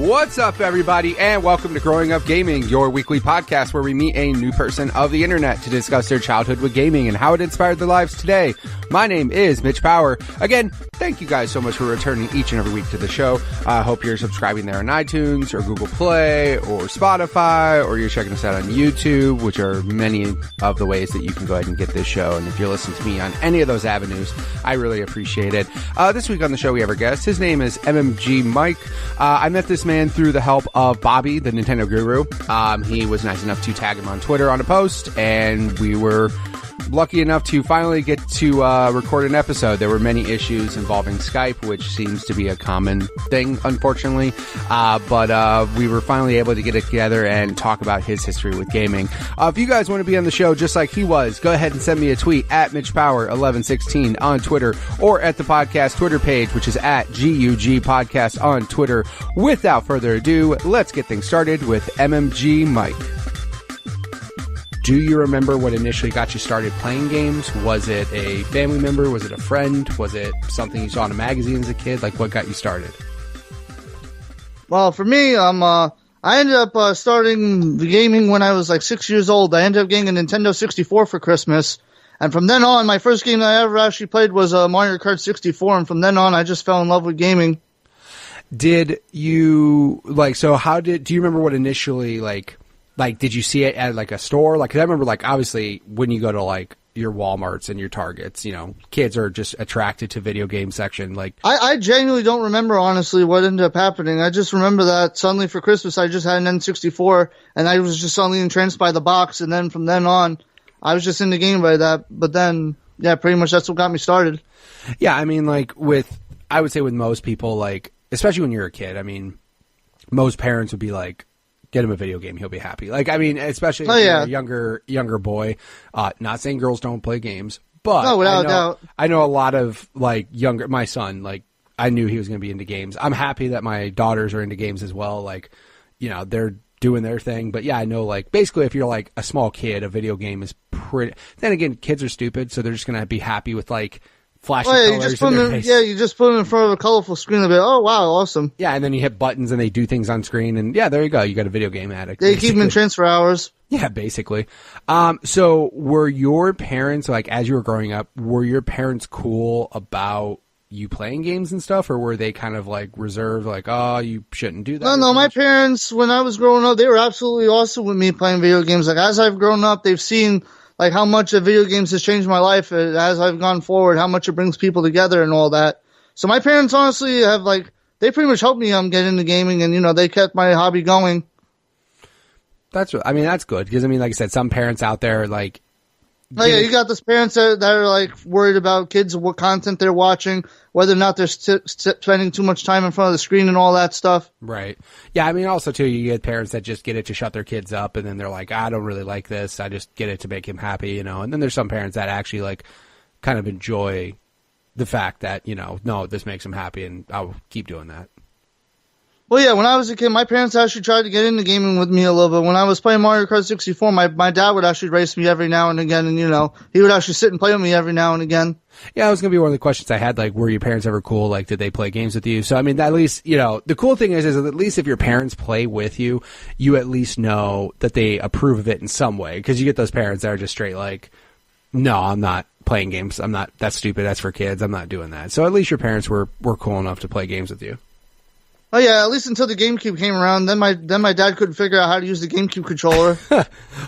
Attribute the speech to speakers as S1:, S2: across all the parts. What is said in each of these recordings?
S1: What's up, everybody, and welcome to Growing Up Gaming, your weekly podcast where we meet a new person of the internet to discuss their childhood with gaming and how it inspired their lives today. My name is Mitch Power. Again, thank you guys so much for returning each and every week to the show. I hope you're subscribing there on iTunes or Google Play or Spotify, or you're checking us out on YouTube, which are many of the ways that you can go ahead and get this show. And if you're listening to me on any of those avenues, I really appreciate it. This week on the show, we have our guest. His name is MMG Mike. I met this man through the help of Bobby, the Nintendo guru. He was nice enough to tag him on Twitter on a post, and we were lucky enough to finally get to record an episode. There were many issues involving Skype, which seems to be a common thing, unfortunately. But we were finally able to get it together and talk about his history with gaming. If you guys want to be on the show just like he was, go ahead and send me a tweet at MitchPower1116 on Twitter, or at the podcast Twitter page, which is at GUG Podcast on Twitter. Without further ado, let's get things started with MMG Mike. Do you remember what initially got you started playing games? Was it a family member? Was it a friend? Was it something you saw in a magazine as a kid? Like, what got you started?
S2: Well, for me, I ended up starting the gaming when I was like 6 years old. I ended up getting a Nintendo 64 for Christmas. And from then on, my first game that I ever actually played was Mario Kart 64. And from then on, I just fell in love with gaming. Did you, do you remember what initially, did you see it at, like, a store? Like, 'cause I remember, like, obviously, when you go to, like, your Walmarts and your Targets, you know, kids are just attracted to video game section. Like, I genuinely don't remember, honestly, what ended up happening. I just remember that suddenly for Christmas, I just had an N64, and I was just suddenly entranced by the box, and then from then on, I was just in the game by that. But then, yeah, pretty much that's what got me started.
S1: Yeah, I mean, like, I would say with most people, like, especially when you're a kid, I mean, most parents would be like, get him a video game, he'll be happy. Like, I mean, especially if you're a younger boy. Not saying girls don't play games, but
S2: no, without doubt.
S1: I know a lot of, like, my son, like, I knew he was going to be into games. I'm happy that my daughters are into games as well. Like, you know, they're doing their thing. But yeah, I know, like, basically if you're like a small kid, a video game is pretty, then again, kids are stupid, so they're just going to be happy with, like, flashing colors in their face.
S2: Yeah, you just put them in front of a colorful screen and be, oh, wow, awesome.
S1: Yeah, and then you hit buttons and they do things on screen, and yeah, there you go. You got a video game addict.
S2: They keep them in transfer hours.
S1: Yeah, basically. So were your parents, like, as you were growing up, were your parents cool about you playing games and stuff, or were they kind of, like, reserved, like, oh, you shouldn't do that?
S2: No, my parents, when I was growing up, they were absolutely awesome with me playing video games. Like, as I've grown up, they've seen, like, how much video games has changed my life as I've gone forward, how much it brings people together and all that. So my parents honestly have, like, they pretty much helped me get into gaming, and, you know, they kept my hobby going.
S1: That's good, because, I mean, like I said, some parents out there, like...
S2: Oh, yeah, you got those parents that are, like, worried about kids and what content they're watching, whether or not they're spending too much time in front of the screen and all that stuff.
S1: Right. Yeah, I mean, also, too, you get parents that just get it to shut their kids up, and then they're like, I don't really like this, I just get it to make him happy, you know. And then there's some parents that actually, like, kind of enjoy the fact that, you know, no, this makes him happy, and I'll keep doing that.
S2: Well, yeah, when I was a kid, my parents actually tried to get into gaming with me a little bit. When I was playing Mario Kart 64, my dad would actually race me every now and again, and, you know, he would actually sit and play with me every now and again.
S1: Yeah, that was going to be one of the questions I had, like, were your parents ever cool? Like, did they play games with you? So, I mean, at least, you know, the cool thing is at least if your parents play with you, you at least know that they approve of it in some way. Because you get those parents that are just straight like, no, I'm not playing games. That's stupid. That's for kids. I'm not doing that. So at least your parents were cool enough to play games with you.
S2: Oh yeah, at least until the GameCube came around. Then my dad couldn't figure out how to use the GameCube controller.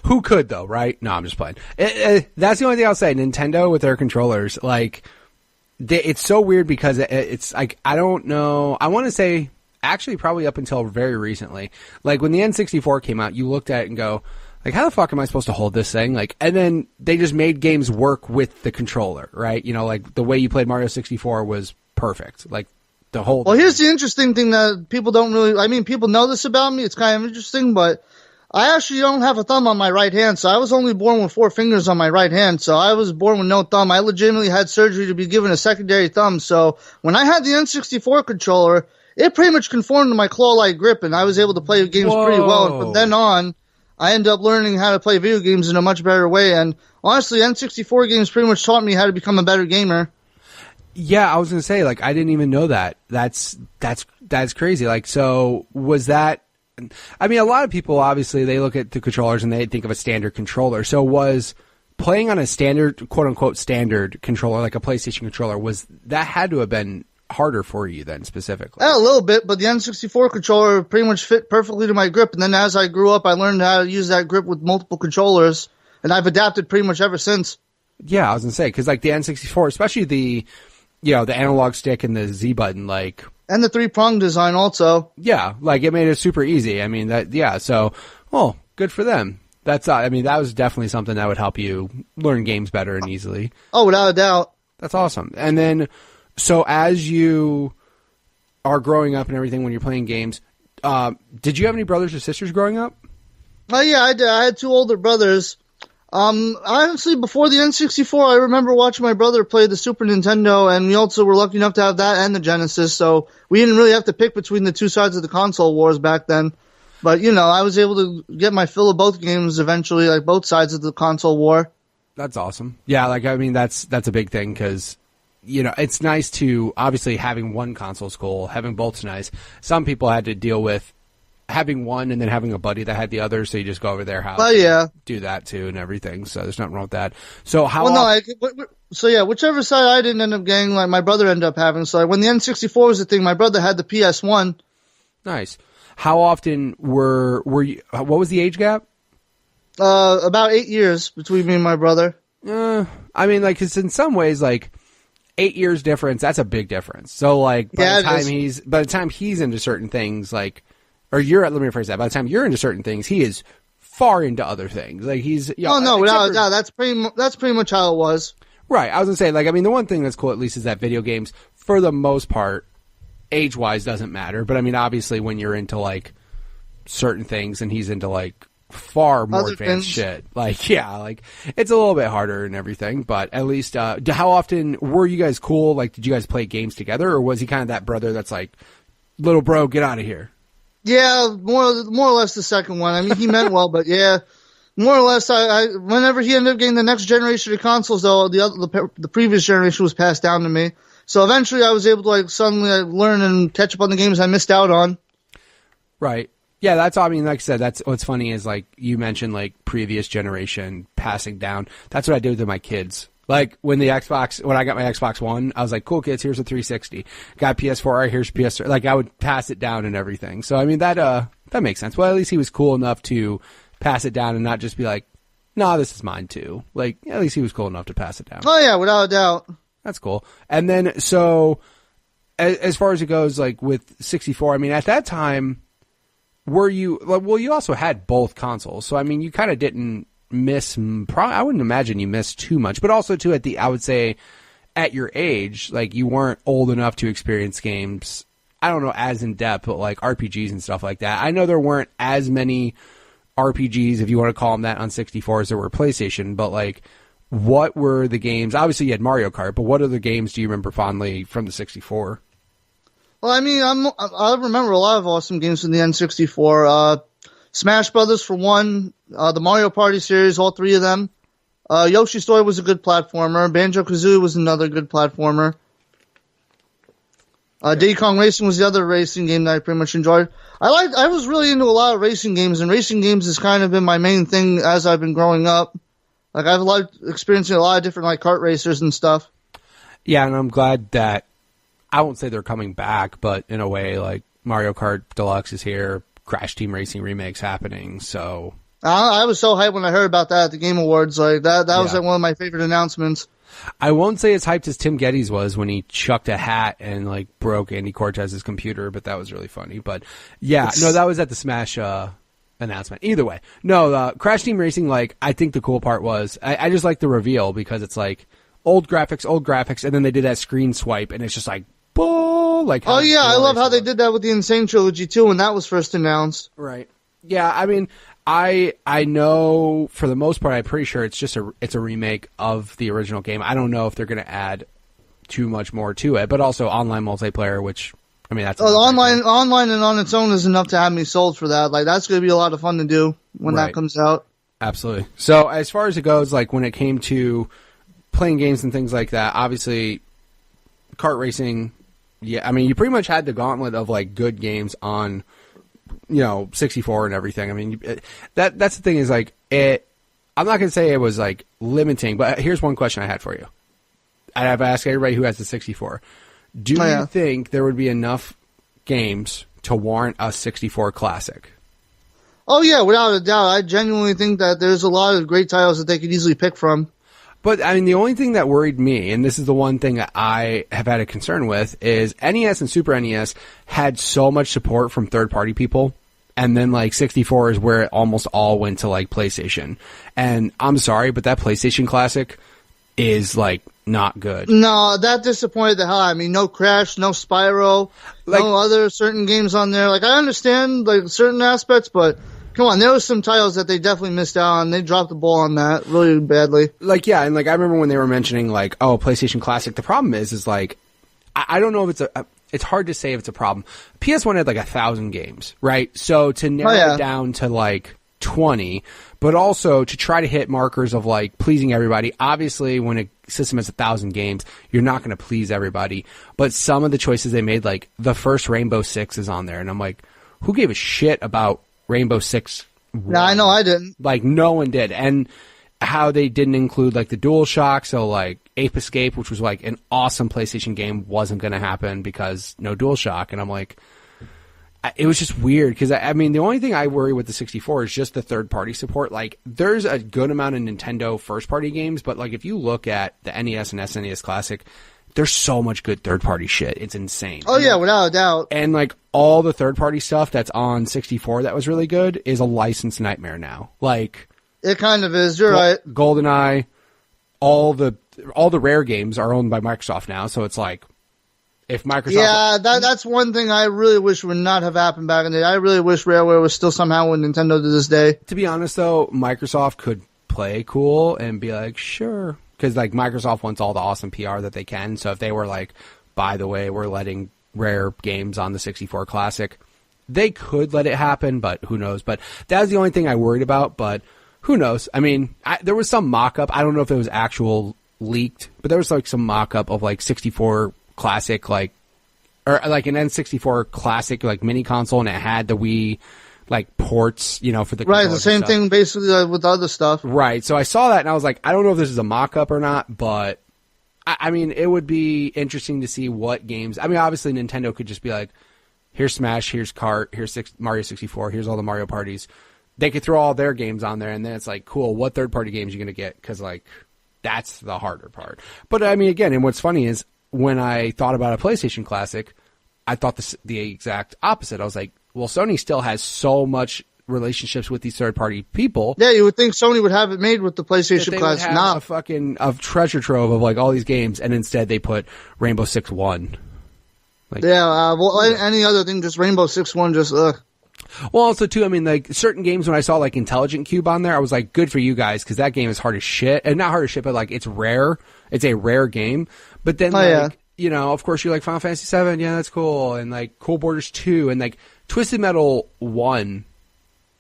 S1: Who could though, right? No, I'm just playing. That's the only thing I'll say. Nintendo with their controllers, like, it's so weird because it's like, I don't know. I want to say actually probably up until very recently, like when the N64 came out, you looked at it and go, like, how the fuck am I supposed to hold this thing? Like, and then they just made games work with the controller, right? You know, like the way you played Mario 64 was perfect. Like. Well,
S2: here's the interesting thing that people don't really, I mean, people know this about me. It's kind of interesting, but I actually don't have a thumb on my right hand. So I was only born with 4 fingers on my right hand. So I was born with no thumb. I legitimately had surgery to be given a secondary thumb. So when I had the N64 controller, it pretty much conformed to my claw-like grip, and I was able to play games pretty well. And from then on, I ended up learning how to play video games in a much better way. And honestly, N64 games pretty much taught me how to become a better gamer.
S1: Yeah, I was gonna say, like, I didn't even know that. That's crazy. Like, so was that? I mean, a lot of people obviously they look at the controllers and they think of a standard controller. So was playing on a standard, quote unquote, standard controller, like a PlayStation controller, was that had to have been harder for you then specifically?
S2: A little bit, but the N64 controller pretty much fit perfectly to my grip. And then as I grew up, I learned how to use that grip with multiple controllers, and I've adapted pretty much ever since.
S1: Yeah, I was gonna say, because like the N64, especially the analog stick and the Z button, like,
S2: and the 3-prong design also.
S1: Yeah, like it made it super easy. I mean so well, good for them. That's I mean that was definitely something that would help you learn games better and easily.
S2: Oh, without a doubt.
S1: That's awesome. And then so as you are growing up and everything when you're playing games, did you have any brothers or sisters growing up?
S2: Oh yeah, I did. I had 2 older brothers. Honestly, before the N64, I remember watching my brother play the Super Nintendo, and we also were lucky enough to have that and the Genesis, so we didn't really have to pick between the 2 sides of the console wars back then. But, I was able to get my fill of both games eventually, like both sides of the console war.
S1: That's awesome. Yeah, like, I mean, that's a big thing, because, it's nice to, obviously, having one console's cool, having both's nice. Some people had to deal with having one and then having a buddy that had the other, so you just go over their house.
S2: Oh yeah,
S1: do that too and everything. So there's nothing wrong with that. So
S2: whichever side I didn't end up getting, like my brother ended up having. So like, when the N64 was the thing, my brother had the PS1.
S1: Nice. How often were you? What was the age gap?
S2: About 8 years between me and my brother.
S1: I mean, like, 'cause in some ways, like, 8 years difference, that's a big difference. So like, by the time he's into certain things, like. Or let me rephrase that. By the time you're into certain things, he is far into other things. Like he's.
S2: Oh no, without a doubt, that's pretty much how it was.
S1: Right. I was gonna say, like, I mean, the one thing that's cool at least is that video games, for the most part, age-wise doesn't matter. But I mean, obviously, when you're into like certain things and he's into like far more advanced shit, like like it's a little bit harder and everything. But at least, how often were you guys cool? Like, did you guys play games together, or was he kind of that brother that's like, little bro, get out of here?
S2: Yeah, more or less the second one. I mean, he meant well, but yeah, more or less. Whenever he ended up getting the next generation of consoles, though, the previous generation was passed down to me. So eventually, I was able to suddenly learn and catch up on the games I missed out on.
S1: Right. Yeah, that's. I mean, like I said, that's what's funny is like you mentioned like previous generation passing down. That's what I did with my kids. Like when I got my Xbox One, I was like, cool kids, here's a 360. Got PS4, all right, here's PS3. Like I would pass it down and everything. So I mean that makes sense. Well, at least he was cool enough to pass it down and not just be like, nah, this is mine too. Like at least he was cool enough to pass it down.
S2: Oh yeah, without a doubt.
S1: That's cool. And then so as far as it goes, like with 64, I mean at that time, you also had both consoles. So I mean you kind of didn't I wouldn't imagine you missed too much, but also too I would say at your age, like you weren't old enough to experience games, I don't know, as in depth, but like RPGs and stuff like that. I know there weren't as many RPGs, if you want to call them that, on 64 as there were PlayStation, but like what were the games? Obviously you had Mario Kart, but what other games do you remember fondly from the 64?
S2: Well, I mean, I remember a lot of awesome games from the N64. Smash Brothers for one, the Mario Party series, all 3 of them. Yoshi's Story was a good platformer. Banjo-Kazooie was another good platformer. Diddy Kong Racing was the other racing game that I pretty much enjoyed. I was really into a lot of racing games, and racing games has kind of been my main thing as I've been growing up. Like I've liked experiencing a lot of different like kart racers and stuff. Yeah,
S1: and I'm glad that I won't say they're coming back, but in a way, like Mario Kart Deluxe is here. Crash Team Racing remake's happening, so
S2: I was so hyped when I heard about that at the Game Awards. Like that was like one of my favorite announcements.
S1: I won't say as hyped as Tim Geddes was when he chucked a hat and like broke Andy Cortez's computer, but that was really funny. But yeah, no, that was at the Smash announcement. Either way, no, Crash Team Racing. Like I think the cool part was I just like the reveal because it's like old graphics, and then they did that screen swipe, and it's just like. Like
S2: oh yeah, I love how they did that with the Insane Trilogy too when that was first announced.
S1: Right. Yeah, I mean, I know for the most part, I'm pretty sure it's a remake of the original game. I don't know if they're going to add too much more to it, but also online multiplayer, which I mean that's
S2: online and on its own is enough to have me sold for that. Like that's going to be a lot of fun to do when that comes out.
S1: Absolutely. So as far as it goes, like when it came to playing games and things like that, obviously. kart racing, yeah, I mean, you pretty much had the gauntlet of like good games on, 64 and everything. I mean, that's the thing is like I'm not gonna say it was like limiting, but here's one question I had for you. I've asked everybody who has the 64. Do you think there would be enough games to warrant a 64 classic?
S2: Oh yeah, without a doubt. I genuinely think that there's a lot of great titles that they could easily pick from.
S1: But I mean, the only thing that worried me, and this is the one thing that I have had a concern with, is NES and Super NES had so much support from third-party people, and then like 64 is where it almost all went to like PlayStation. And I'm sorry, but that PlayStation Classic is like not good.
S2: No, that disappointed the hell out of me. No Crash, no Spyro, no other certain games on there. Like I understand like certain aspects, but come on, there was some titles that they definitely missed out on. They dropped the ball on that really badly.
S1: Like, yeah, and like I remember when they were mentioning like, oh, PlayStation Classic. The problem is like, I don't know if it's hard to say if it's a problem. PS1 had like 1,000 games, right? So to narrow it down to like 20, but also to try to hit markers of like pleasing everybody. Obviously, when a system has 1,000 games, you're not going to please everybody. But some of the choices they made, like the first Rainbow Six is on there, and I'm like, who gave a shit about Rainbow Six?
S2: No, I know I didn't.
S1: Like no one did, and how they didn't include like the DualShock, so like Ape Escape, which was like an awesome PlayStation game, wasn't going to happen because no DualShock, and I'm like, it was just weird because I mean the only thing I worry with the 64 is just the third party support. Like there's a good amount of Nintendo first party games, but like if you look at the NES and SNES Classic, there's so much good third party shit. It's insane.
S2: Oh yeah, without a doubt.
S1: And like all the third party stuff that's on 64 that was really good is a licensed nightmare now. Like
S2: it kind of is. You're right.
S1: GoldenEye, all the Rare games are owned by Microsoft now, so it's like if Microsoft...
S2: Yeah, that's one thing I really wish would not have happened back in the day. I really wish Rareware was still somehow with Nintendo to this day.
S1: To be honest, though, Microsoft could play cool and be like, sure. Because like Microsoft wants all the awesome PR that they can. So if they were like, by the way, we're letting Rare games on the 64 Classic, they could let it happen, but who knows. But that's the only thing I worried about, but who knows. I mean, there was some mock-up. I don't know if it was actual leaked, but there was like some mock-up of like 64 Classic, like, or like an N64 Classic, like mini console, and it had the Wii, like ports, for the
S2: right, the same thing basically with the other stuff.
S1: Right. So I saw that and I was like, I don't know if this is a mock-up or not, but I mean, it would be interesting to see what games. I mean, obviously Nintendo could just be like, here's Smash, here's Kart, here's Mario 64, here's all the Mario parties. They could throw all their games on there, and then it's like, cool, what third-party games are you going to get? Because like that's the harder part. But I mean, again, and what's funny is, when I thought about a PlayStation Classic, I thought the exact opposite. I was like, well, Sony still has so much relationships with these third-party people.
S2: Yeah, you would think Sony would have it made with the PlayStation Classic.
S1: Nah, a treasure trove of like all these games, and instead they put Rainbow Six 1. Like,
S2: yeah, well, any other thing, just Rainbow Six 1, just ugh.
S1: Well, also too, I mean, like certain games when I saw like Intelligent Cube on there, I was like, good for you guys, because that game is hard as shit, and not hard as shit, but like it's rare. It's a rare game. But then, of course, you're like Final Fantasy 7, yeah, that's cool, and like Cool Borders 2, and like Twisted Metal 1.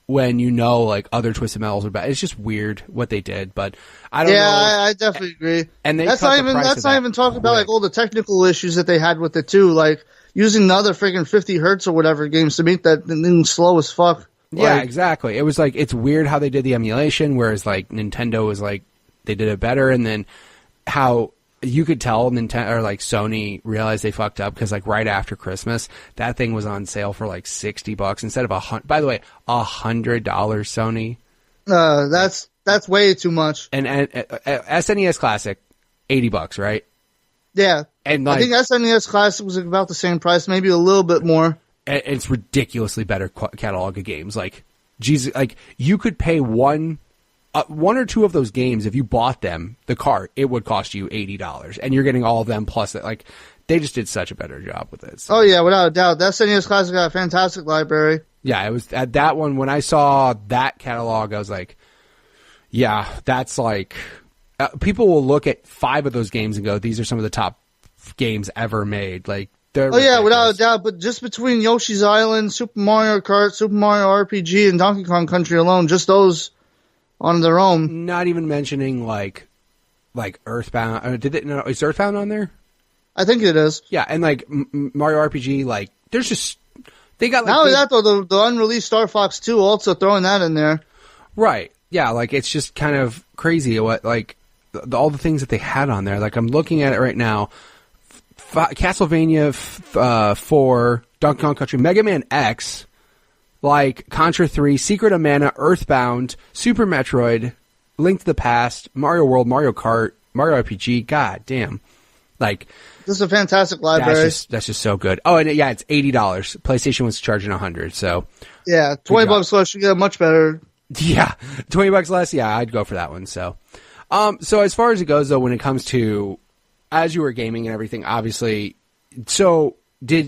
S1: When like other Twisted Metals are bad, it's just weird what they did. But I don't know.
S2: Yeah, I definitely agree.
S1: And
S2: that's not even talking about like all the technical issues that they had with it too, like using the other freaking 50 hertz or whatever games to make that thing slow as fuck.
S1: Yeah, exactly. It was like, it's weird how they did the emulation, whereas like Nintendo was like, they did it better. And then how you could tell Nintendo or like Sony realized they fucked up because like right after Christmas, that thing was on sale for like $60 instead of by the way, $100 Sony.
S2: That's way too much.
S1: And SNES Classic, $80, right?
S2: Yeah.
S1: And like,
S2: I think SNES Classic was about the same price, maybe a little bit more.
S1: It's ridiculously better catalog of games. Like, Jesus, like you could pay one or two of those games if you bought them, the cart, it would cost you $80, and you're getting all of them plus that. Like, they just did such a better job with it. So.
S2: Oh yeah, without a doubt, that SNES Classic got a fantastic library.
S1: Yeah, it was at that one when I saw that catalog, I was like, yeah, that's like people will look at 5 of those games and go, these are some of the top games ever made. Like.
S2: Oh yeah, without a doubt. But just between Yoshi's Island, Super Mario Kart, Super Mario RPG, and Donkey Kong Country alone, just those on their own.
S1: Not even mentioning like Earthbound. Is Earthbound on there?
S2: I think it is.
S1: Yeah, and like Mario RPG, like there's just they got like
S2: not only that though, the unreleased Star Fox 2 also throwing that in there.
S1: Right. Yeah, like it's just kind of crazy what like all the things that they had on there. Like I'm looking at it right now. Castlevania 4, Donkey Kong Country, Mega Man X, like Contra 3, Secret of Mana, Earthbound, Super Metroid, Link to the Past, Mario World, Mario Kart, Mario RPG. God damn. Like
S2: this is a fantastic library.
S1: That's just so good. Oh, and yeah, it's $80. PlayStation was charging $100. So
S2: yeah, $20 less, you get much better.
S1: Yeah, $20 less. Yeah, I'd go for that one. So, so as far as it goes, though, when it comes to as you were gaming and everything, obviously. So,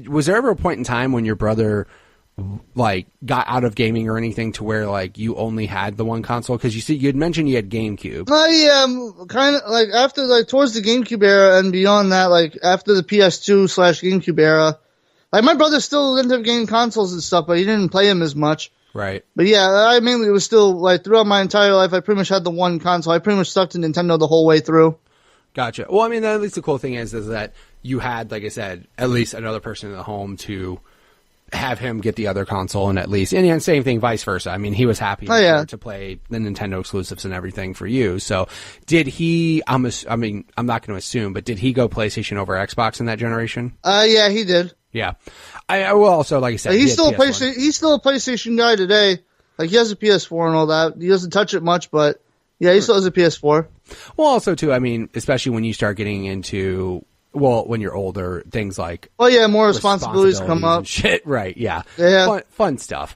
S1: was there ever a point in time when your brother like got out of gaming or anything to where like you only had the one console? Because you had mentioned you had GameCube.
S2: Kind of like after like towards the GameCube era and beyond that, like after the PS2/GameCube era, like my brother still ended up getting consoles and stuff, but he didn't play them as much.
S1: Right.
S2: But yeah, I mainly was still like throughout my entire life, I pretty much had the one console. I pretty much stuck to Nintendo the whole way through.
S1: Gotcha. Well, I mean, at least the cool thing is that you had, like I said, at least another person in the home to have him get the other console, and and same thing, vice versa. I mean, he was happy to play the Nintendo exclusives and everything for you. So, did he? I'm not going to assume, but did he go PlayStation over Xbox in that generation?
S2: Yeah, he did.
S1: Yeah, I will also, like I said,
S2: he's still a PlayStation guy today. Like he has a PS4 and all that. He doesn't touch it much, but yeah, he still has a PS4.
S1: Well, also too, I mean, especially when you start getting into when you're older, things like
S2: more responsibilities come up.
S1: Shit, right? Yeah,
S2: yeah,
S1: fun stuff.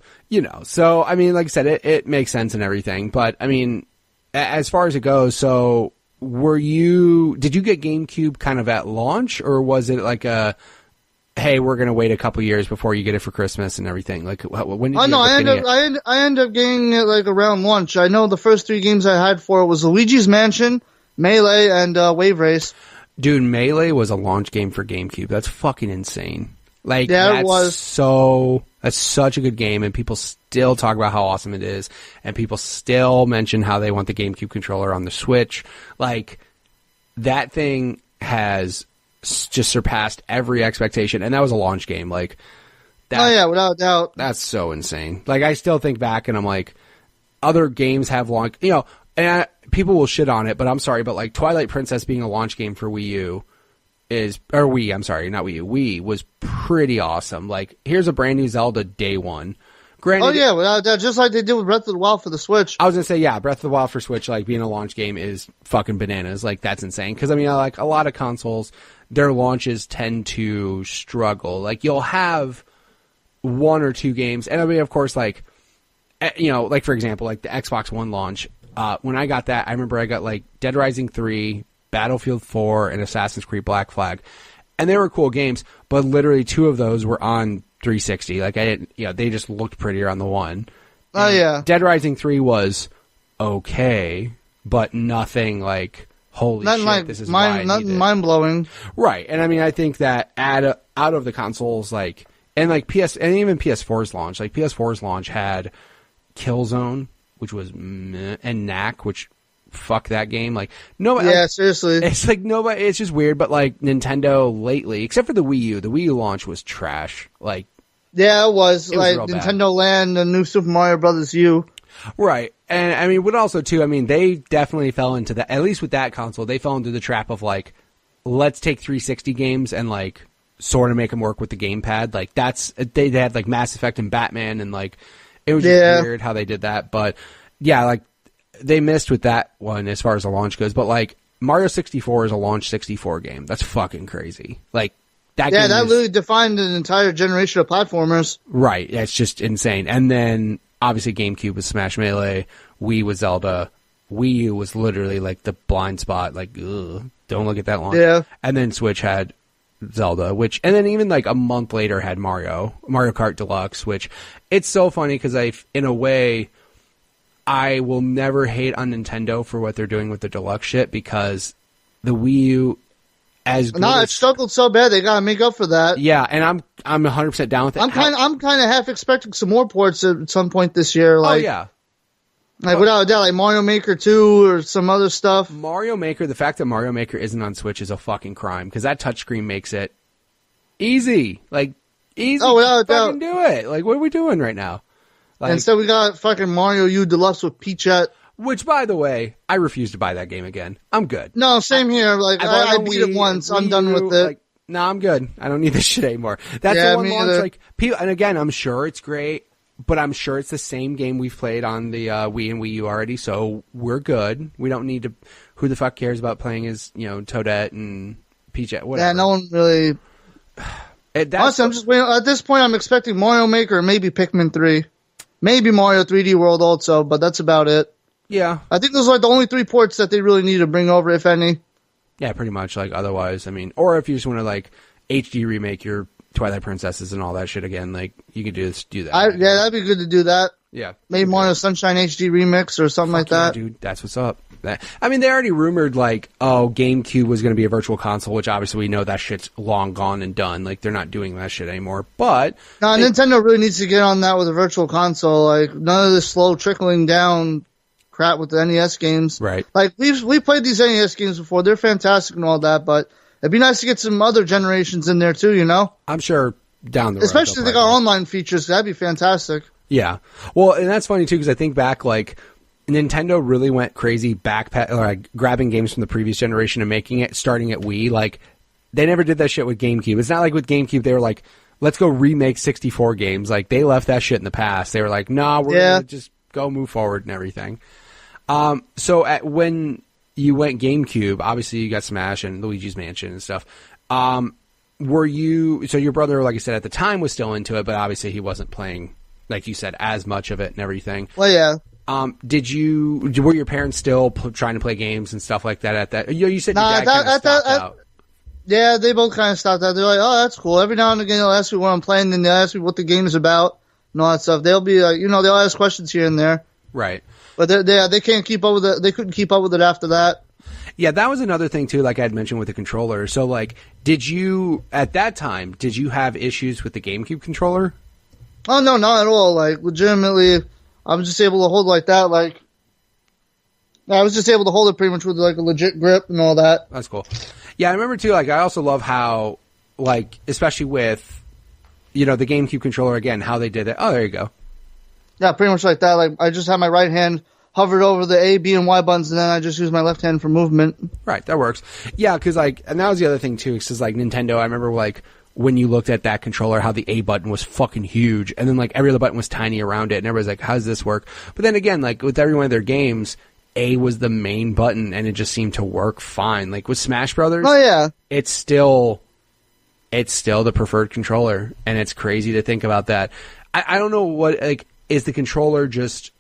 S1: So I mean, like I said, it makes sense and everything. But I mean, as far as it goes, so did you get GameCube kind of at launch, or was it like hey, we're gonna wait a couple years before you get it for Christmas and everything? Like, when did you?
S2: I ended up getting it like around launch. I know the first 3 games I had for it was Luigi's Mansion, Melee, and Wave Race.
S1: Dude, Melee was a launch game for GameCube. That's fucking insane. Like,
S2: yeah, it was.
S1: That's such a good game, and people still talk about how awesome it is, and people still mention how they want the GameCube controller on the Switch. Like, that thing has just surpassed every expectation, and that was a launch game. Like,
S2: without a doubt.
S1: That's so insane. Like, I still think back, and I'm like, other games have launch, and people will shit on it, but I'm sorry, but like Twilight Princess being a launch game for Wii was pretty awesome. Like, here's a brand new Zelda day one. Granted,
S2: without doubt, just like they did with Breath of the Wild for the Switch.
S1: I was gonna say, yeah, Breath of the Wild for Switch, like being a launch game is fucking bananas. Like, that's insane. Because I mean, like a lot of consoles, their launches tend to struggle. Like, you'll have 1 or 2 games, and I mean, of course, like like for example, like the Xbox One launch. When I got that, I remember I got like Dead Rising 3, Battlefield 4, and Assassin's Creed Black Flag, and they were cool games. But literally 2 of those were on 360. Like, I didn't, they just looked prettier on the one.
S2: Yeah.
S1: Dead Rising 3 was okay, but nothing like holy shit.
S2: Like
S1: this is mind
S2: blowing.
S1: Right, and I mean, I think that out of the consoles, like, and like and even PS4's launch, like PS4's launch had Killzone, which was meh, and Knack, which fuck that game. Like, nobody.
S2: Yeah, seriously.
S1: It's like nobody. It's just weird. But like Nintendo lately, except for the Wii U launch was trash. Like,
S2: yeah, it was like
S1: bad.
S2: Nintendo Land, the new Super Mario Brothers U.
S1: Right, and I mean, what also too? I mean, they definitely fell into that. At least with that console, they fell into the trap of like, let's take 360 games and like sort of make them work with the gamepad. Like, they had like Mass Effect and Batman, and like it was just weird how they did that. But yeah, like they missed with that one as far as the launch goes. But like Mario 64 is a launch 64 game. That's fucking crazy. Like that. Yeah,
S2: that really defined an entire generation of platformers.
S1: Right. It's just insane. And then obviously GameCube was Smash Melee, Wii was Zelda, Wii U was literally like the blind spot. Like, ugh, don't look at that launch.
S2: Yeah.
S1: And then Switch had Zelda, and then even like a month later had Mario Kart Deluxe, which it's so funny because in a way, I will never hate on Nintendo for what they're doing with the Deluxe shit, because the Wii U,
S2: it struggled so bad they gotta make up for that.
S1: Yeah, and I'm 100% down with it.
S2: I'm kind of half expecting some more ports at some point this year. Like,
S1: oh yeah,
S2: Like, without a doubt, like Mario Maker 2 or some other stuff.
S1: Mario Maker, the fact that Mario Maker isn't on Switch is a fucking crime, because that touchscreen makes it easy. Like, easy.
S2: Oh, without a
S1: fucking
S2: doubt.
S1: do it. Like, what are we doing right now? Like,
S2: Instead, we got fucking Mario U Deluxe with Peachette.
S1: Which, by the way, I refuse to buy that game again. I'm good.
S2: No, same here. Like, I beat it once. I'm done with it.
S1: Like, no, I'm good. I don't need this shit anymore. That's the one launch, like, people, and again, I'm sure it's great, but I'm sure it's the same game we've played on the Wii and Wii U already, so we're good. We don't need to. Who the fuck cares about playing as, Toadette and Peachette? Whatever.
S2: Yeah, no one really. Honestly, I'm just waiting. At this point, I'm expecting Mario Maker or maybe Pikmin 3. Maybe Mario 3D World also, but that's about it.
S1: Yeah.
S2: I think those are like the only 3 ports that they really need to bring over, if any.
S1: Yeah, pretty much. Like, otherwise, I mean, or if you just want to, like, HD remake your Twilight Princesses and all that shit again, like, you could do that.
S2: Yeah, that'd be good to do that.
S1: Yeah.
S2: Maybe Mario Sunshine HD remix or something like that.
S1: Dude, that's what's up. I mean, they already rumored, like, GameCube was going to be a virtual console, which obviously we know that shit's long gone and done. Like, they're not doing that shit anymore. But
S2: no, Nintendo really needs to get on that with a virtual console. Like, none of this slow trickling down crap with the NES games.
S1: Right.
S2: Like, we played these NES games before. They're fantastic and all that, but it'd be nice to get some other generations in there too,
S1: I'm sure down the road.
S2: Especially if they got online features. That'd be fantastic.
S1: Yeah. Well, and that's funny too, because I think back, like, Nintendo really went crazy grabbing games from the previous generation and making it, starting at Wii. Like, they never did that shit with GameCube. It's not like with GameCube, they were like, let's go remake 64 games. Like, they left that shit in the past. They were like, nah, we're going to just go move forward and everything. So when you went GameCube, obviously you got Smash and Luigi's Mansion and stuff. So your brother, like I said, at the time was still into it, but obviously he wasn't playing, like you said, as much of it and everything.
S2: Well, yeah.
S1: Were your parents still trying to play games and stuff like that at that? You said your dad kind of stopped out.
S2: Yeah, they both kind of stopped out. They're like, oh, that's cool. Every now and again, they'll ask me what I'm playing, then they'll ask me what the game is about and all that stuff. They'll be like, they'll ask questions here and there.
S1: Right.
S2: But they can't keep up with it. They couldn't keep up with it after that.
S1: Yeah, that was another thing too, like I had mentioned with the controller. So, like, at that time, did you have issues with the GameCube controller?
S2: Oh, no, not at all. Like, legitimately, I was just able to hold like that. Like, I was just able to hold it pretty much with, like, a legit grip and all that.
S1: That's cool. Yeah, I remember too, like, I also love how, like, especially with, the GameCube controller, again, how they did it. Oh, there you go.
S2: Yeah, pretty much like that. Like, I just had my right hand hovered over the A, B, and Y buttons, and then I just used my left hand for movement.
S1: Right, that works. Yeah, because, like, and that was the other thing, too, because, like, Nintendo, I remember, like, when you looked at that controller, how the A button was fucking huge, and then, like, every other button was tiny around it, and everybody's like, how does this work? But then again, like, with every one of their games, A was the main button, and it just seemed to work fine. Like, with Smash Brothers,
S2: oh, yeah.
S1: It's still the preferred controller, and it's crazy to think about that. I don't know what, like, is the controller just...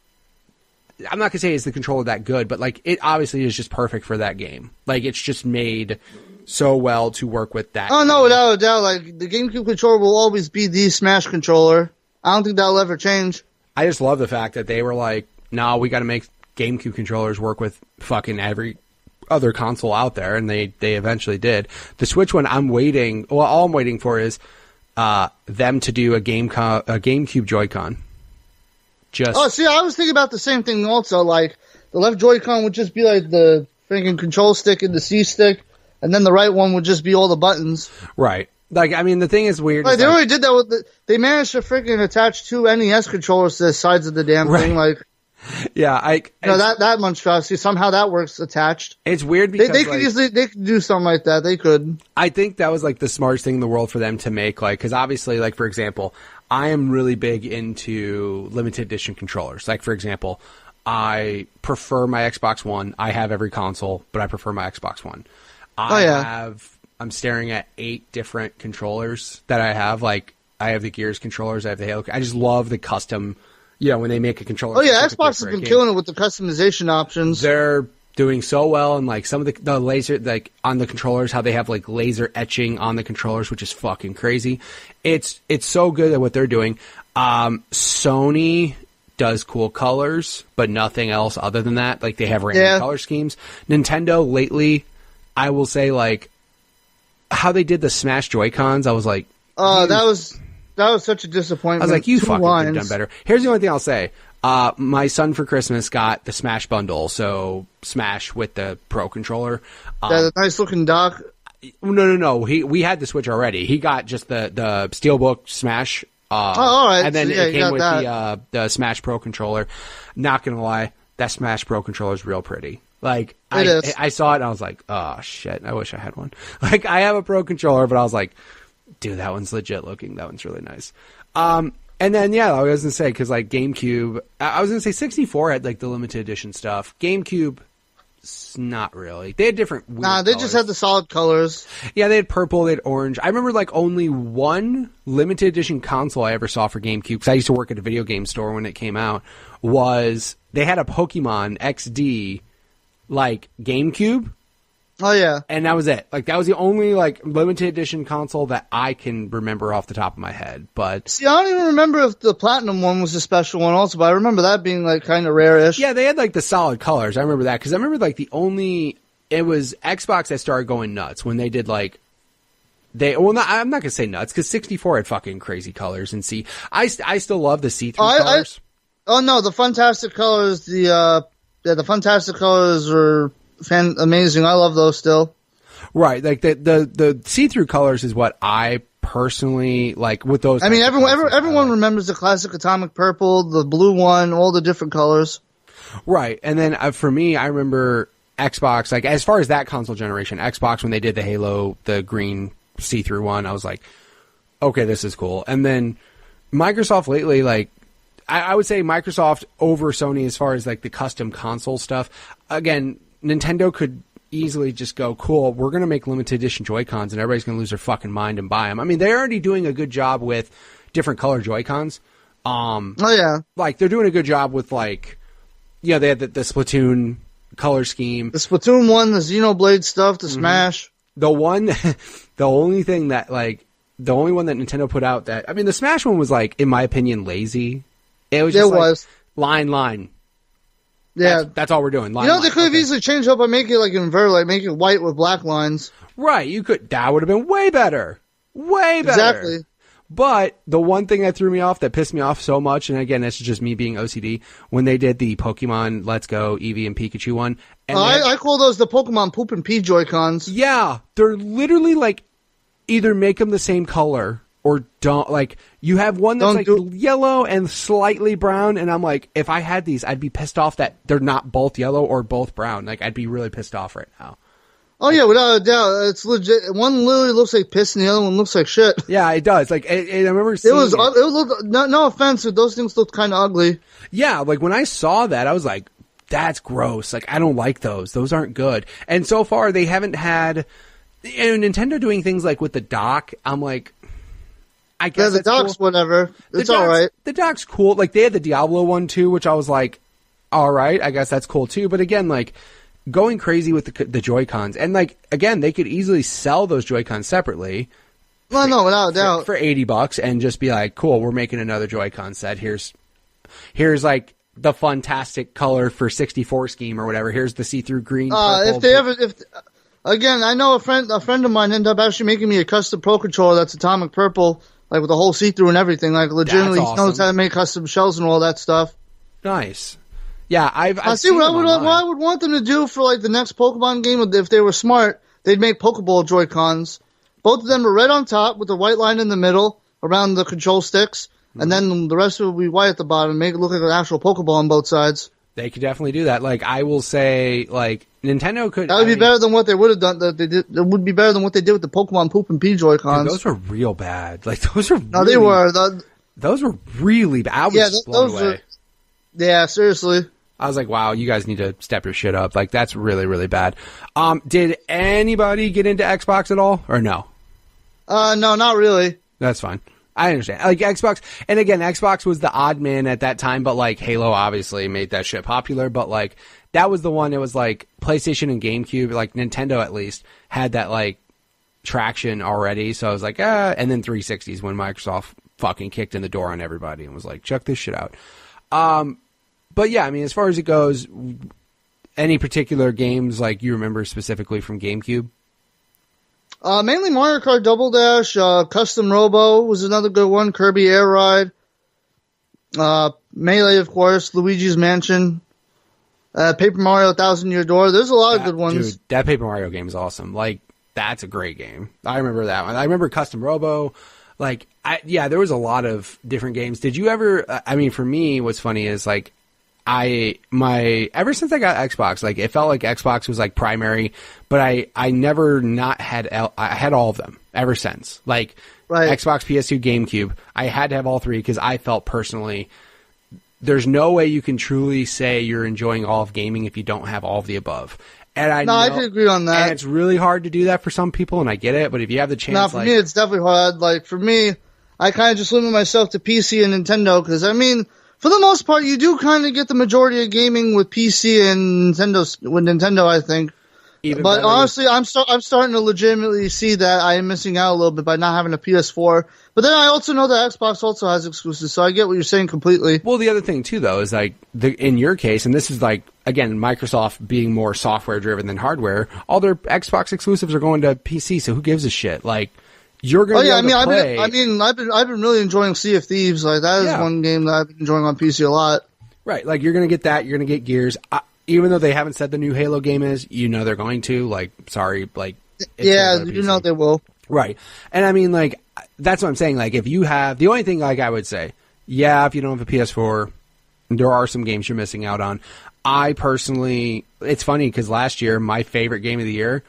S1: I'm not going to say is the controller that good, but, like, it obviously is just perfect for that game. Like, it's just made so well to work with that.
S2: Oh, no, without a doubt. Like, the GameCube controller will always be the Smash controller. I don't think that'll ever change.
S1: I just love the fact that they were like, no, we got to make GameCube controllers work with fucking every other console out there, and they eventually did. The Switch one, all I'm waiting for is them to do a GameCube Joy-Con.
S2: See, I was thinking about the same thing also. Like, the left Joy-Con would just be like the freaking control stick and the C stick, and then the right one would just be all the buttons.
S1: Right. Like, I mean, the thing is weird.
S2: Like, they already did that they managed to freaking attach 2 NES controllers to the sides of the damn thing. Like,
S1: yeah,
S2: that monstrosity. Somehow that works attached.
S1: It's weird because
S2: they could do something like that. They could.
S1: I think that was like the smartest thing in the world for them to make. Like, because obviously, like, for example, I am really big into limited edition controllers. Like, for example, I prefer my Xbox One. I have every console, but I prefer my Xbox One. I'm staring at 8 different controllers that I have. Like, I have the Gears controllers. I have the Halo. I just love the custom, when they make a controller.
S2: Oh, yeah, Xbox has been killing it with the customization options.
S1: They're doing so well, and, like, some of the laser, like, on the controllers, how they have, like, laser etching on the controllers, which is fucking crazy. It's so good at what they're doing. Sony does cool colors, but nothing else other than that. Like, they have random color schemes. Nintendo lately, I will say, like, how they did the Smash Joy-Cons, I was like...
S2: that was such a disappointment.
S1: I was like, you
S2: 2
S1: fucking could
S2: lines.
S1: have done better. Here's the only thing I'll say. My son for Christmas got the Smash bundle, so Smash with the Pro controller.
S2: That nice looking dock.
S1: No. We had the Switch already. He got just the Steelbook Smash.
S2: All right.
S1: And then
S2: so, yeah,
S1: it came with
S2: that.
S1: the Smash Pro controller. Not gonna lie, that Smash Pro controller is real pretty. Like I saw it and I was like, oh shit, I wish I had one. Like I have a Pro controller, but I was like, dude, that one's legit looking. That one's really nice. And then, yeah, I was going to say, because, like, GameCube, I was going to say 64 had, like, the limited edition stuff. GameCube, not really. They had different weird
S2: they
S1: colors.
S2: just had the solid colors.
S1: Yeah, they had purple, they had orange. I remember, like, only one limited edition console I ever saw for GameCube, because I used to work at a video game store when it came out, was they had a Pokemon XD, like, GameCube.
S2: Oh, yeah.
S1: And that was it. Like, that was the only, like, limited edition console that I can remember off the top of my head. But
S2: see, I don't even remember if the Platinum one was a special one also, but I remember that being, like, kind of rare-ish.
S1: Yeah, they had, like, the solid colors. I remember that. Because I remember, like, it was Xbox that started going nuts when they did, like, I'm not going to say nuts, because 64 had fucking crazy colors. And I still love the see-through colors.
S2: No, the Fantastic colors, the Fantastic colors are amazing. I love those still.
S1: Right, like the see-through colors is what I personally like with those.
S2: I mean, everyone remembers the classic Atomic Purple, the blue one, all the different colors.
S1: Right, and then for me, I remember Xbox. Like as far as that console generation, Xbox when they did the Halo, the green see-through one, I was like, okay, this is cool. And then Microsoft lately, like I would say Microsoft over Sony as far as like the custom console stuff. Again, Nintendo could easily just go, cool, we're going to make limited edition Joy-Cons and everybody's going to lose their fucking mind and buy them. I mean, they're already doing a good job with different color Joy-Cons.
S2: Oh, yeah.
S1: Like, they're doing a good job with, like, yeah, they had the Splatoon color scheme.
S2: The Splatoon one, the Xenoblade stuff, the Smash.
S1: The only thing that, like, the only one that Nintendo put out that, I mean, the Smash one was, like, in my opinion, lazy. It was just, line.
S2: Yeah,
S1: that's all we're doing. Line,
S2: they could have easily changed up by making it like inverted, like make it white with black lines.
S1: Right, you could. That would have been way better. Way better.
S2: Exactly.
S1: But the one thing that threw me off, that pissed me off so much, and again, this is just me being OCD, when they did the Pokemon Let's Go Eevee and Pikachu one. And
S2: I call those the Pokemon Poop and Pee Joy-Cons.
S1: Yeah, they're literally like either make them the same color or don't. Like you have one that's yellow and slightly brown, and I'm like, if I had these, I'd be pissed off that they're not both yellow or both brown. Like I'd be really pissed off right now.
S2: Oh yeah, without a doubt, it's legit. One literally looks like piss, and the other one looks like shit.
S1: Yeah, it does. Like I remember seeing
S2: it looked no offense, but those things looked kind of ugly.
S1: Yeah, like when I saw that, I was like, that's gross. Like I don't like those. Those aren't good. And so far, they haven't had Nintendo doing things like with the dock. I'm like, I guess
S2: the dock's
S1: cool.
S2: Whatever. It's all right.
S1: The dock's cool. Like they had the Diablo one too, which I was like, all right, I guess that's cool too. But again, like going crazy with the Joy-Cons, and like again, they could easily sell those Joy-Cons separately.
S2: Well, no, without a doubt,
S1: for $80, and just be like, cool, we're making another Joy-Con set. Here's like the fantastic color for 64 scheme or whatever. Here's the see-through green.
S2: Again, I know a friend of mine ended up actually making me a custom Pro controller that's Atomic Purple. Like with the whole see-through and everything, like legitimately,
S1: awesome.
S2: He knows how to make custom shells and all that stuff.
S1: Nice. Yeah, I've
S2: see what I would want them to do for like the next Pokemon game. If they were smart, they'd make Pokeball Joy-Cons. Both of them are red on top with the white line in the middle around the control sticks, and then the rest of it would be white at the bottom, make it look like an actual Pokeball on both sides.
S1: They could definitely do that. Like I will say, like Nintendo could.
S2: That would be better than what they would have done. That would be better than what they did with the Pokemon Poop and Pee Joy-Cons.
S1: Dude, those were real bad. Like those were.
S2: No, they were.
S1: Those were really bad. I was blown away.
S2: Yeah, seriously.
S1: I was like, wow, you guys need to step your shit up. Like that's really, really bad. Did anybody get into Xbox at all, or no?
S2: No, not really.
S1: That's fine. I understand. Like Xbox, and again, Xbox was the odd man at that time, but like Halo obviously made that shit popular. But like that was the one that was like PlayStation and GameCube, like Nintendo at least had that like traction already. So I was like, and then 360s when Microsoft fucking kicked in the door on everybody and was like, check this shit out. But yeah, I mean, as far as it goes, any particular games like you remember specifically from GameCube?
S2: Mainly Mario Kart Double Dash, Custom Robo was another good one, Kirby Air Ride, Melee, of course, Luigi's Mansion, Paper Mario Thousand Year Door. There's a lot of good ones.
S1: Dude, that Paper Mario game is awesome. Like, that's a great game. I remember that one. I remember Custom Robo. Like, there was a lot of different games. Did you ever, I mean, for me, what's funny is, like, ever since I got Xbox, like, it felt like Xbox was, like, primary, but I never not had, I had all of them ever since. Like, right. Xbox, PS2, GameCube, I had to have all three because I felt personally, there's no way you can truly say you're enjoying all of gaming if you don't have all of the above. And I
S2: can agree on that.
S1: And it's really hard to do that for some people, and I get it, but if you have the chance...
S2: For me, it's definitely hard. Like, for me, I kind of just limit myself to PC and Nintendo, because, I mean, for the most part, you do kind of get the majority of gaming with PC and Nintendo, I think. But honestly, I'm starting to legitimately see that I am missing out a little bit by not having a PS4. But then I also know that Xbox also has exclusives, so I get what you're saying completely.
S1: Well, the other thing, too, though, is like, in your case, and this is like, again, Microsoft being more software-driven than hardware, all their Xbox exclusives are going to PC, so who gives a shit? Like, you're going to be able to play.
S2: I've been really enjoying Sea of Thieves. Like, that is one game that I've been enjoying on PC a lot.
S1: Right, like, you're going to get that, you're going to get Gears. Even though they haven't said the new Halo game is, you know they're going to. Like, sorry, like...
S2: Yeah, you know they will.
S1: Right. And I mean, like, that's what I'm saying. Like, if you have... The only thing, like, I would say, yeah, if you don't have a PS4, there are some games you're missing out on. I personally... It's funny, because last year, my favorite game of the year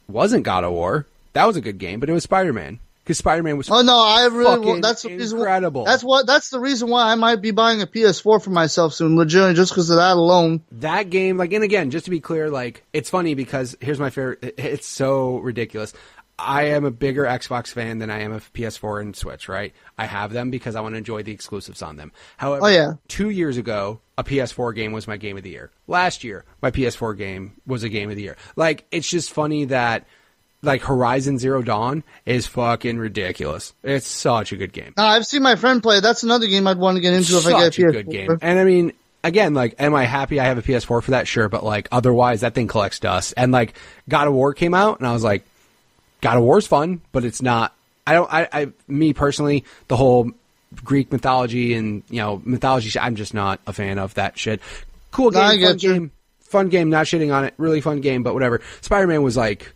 S1: wasn't God of War. That was a good game, but it was Spider-Man. Because Spider-Man was
S2: that's
S1: incredible.
S2: That's the reason why I might be buying a PS4 for myself soon, legitimately, just because of that alone.
S1: That game, like, and again, just to be clear, like, it's funny because here's my favorite. It's so ridiculous. I am a bigger Xbox fan than I am of PS4 and Switch, right? I have them because I want to enjoy the exclusives on them. However, 2 years ago, a PS4 game was my game of the year. Last year, my PS4 game was a game of the year. Like, it's just funny that, like, Horizon Zero Dawn is fucking ridiculous. It's such a good game.
S2: I've seen my friend play. That's another game I'd want to get into if I get a PS4.
S1: Such a good game. And I mean, again, like, am I happy I have a PS4 for that? Sure. But, like, otherwise, that thing collects dust. And, like, God of War came out, and I was like, God of War's fun, but it's not... me personally, the whole Greek mythology and, you know, mythology, I'm just not a fan of that shit. Cool game, fun game, not shitting on it. Really fun game, but whatever. Spider-Man was like...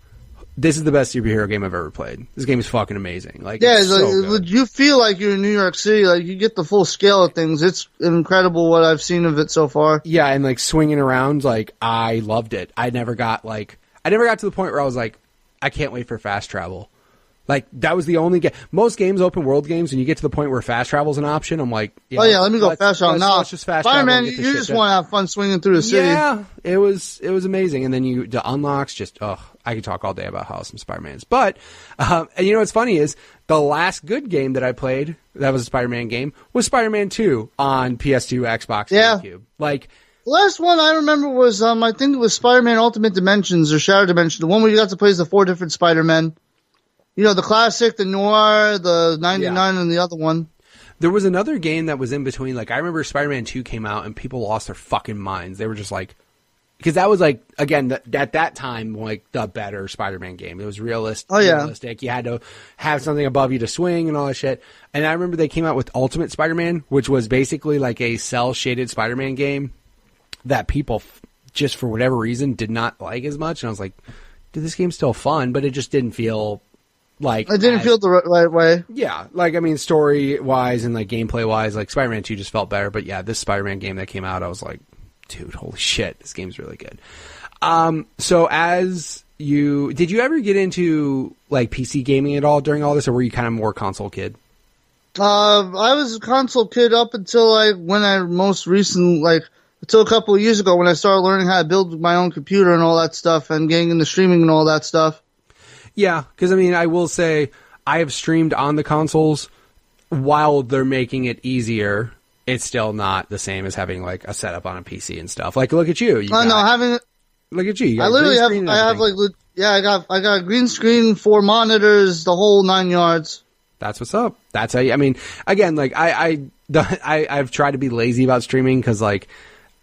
S1: This is the best superhero game I've ever played. This game is fucking amazing. Like,
S2: yeah, you feel like you're in New York City. Like, you get the full scale of things. It's incredible what I've seen of it so far.
S1: Yeah, and like swinging around, like, I loved it. I never got to the point where I was like, I can't wait for fast travel. Like, that was the only game. Most games, open world games, when you get to the point where fast travel is an option, I'm like,
S2: let me go fast travel now.
S1: Let's just fast
S2: Spider-Man, you just want to have fun swinging through the city.
S1: Yeah, it was amazing. And then the unlocks, just, I could talk all day about how awesome Spider-Man is. But, and you know what's funny is, the last good game that I played, that was a Spider-Man game, was Spider-Man 2 on PS2, Xbox, GameCube. Like,
S2: the last one I remember was, I think it was Spider-Man Ultimate Dimensions or Shadow Dimension, the one where you got to play as the 4 different Spider-Men. You know, the classic, the noir, the 99, and the other one.
S1: There was another game that was in between. Like, I remember Spider-Man 2 came out, and people lost their fucking minds. They were just like... Because that was, like, again, at that time, like, the better Spider-Man game. It was realistic. You had to have something above you to swing and all that shit. And I remember they came out with Ultimate Spider-Man, which was basically like a cell-shaded Spider-Man game that people, just for whatever reason, did not like as much. And I was like, dude, this game's still fun, but it just didn't feel... Like,
S2: it didn't feel the right way.
S1: Yeah, like, I mean, story-wise and, like, gameplay-wise, like, Spider-Man 2 just felt better. But, yeah, this Spider-Man game that came out, I was like, dude, holy shit, this game's really good. So, did you ever get into, like, PC gaming at all during all this, or were you kind of more console kid?
S2: I was a console kid up until, until a couple of years ago when I started learning how to build my own computer and all that stuff and getting into streaming and all that stuff.
S1: Yeah, because, I mean, I will say I have streamed on the consoles. While they're making it easier, it's still not the same as having, like, a setup on a PC and stuff. Like, look at you. Look at you.
S2: I got a green screen, 4 monitors, the whole 9 yards.
S1: That's what's up. That's how you, I mean, again, like, I've tried to be lazy about streaming because, like,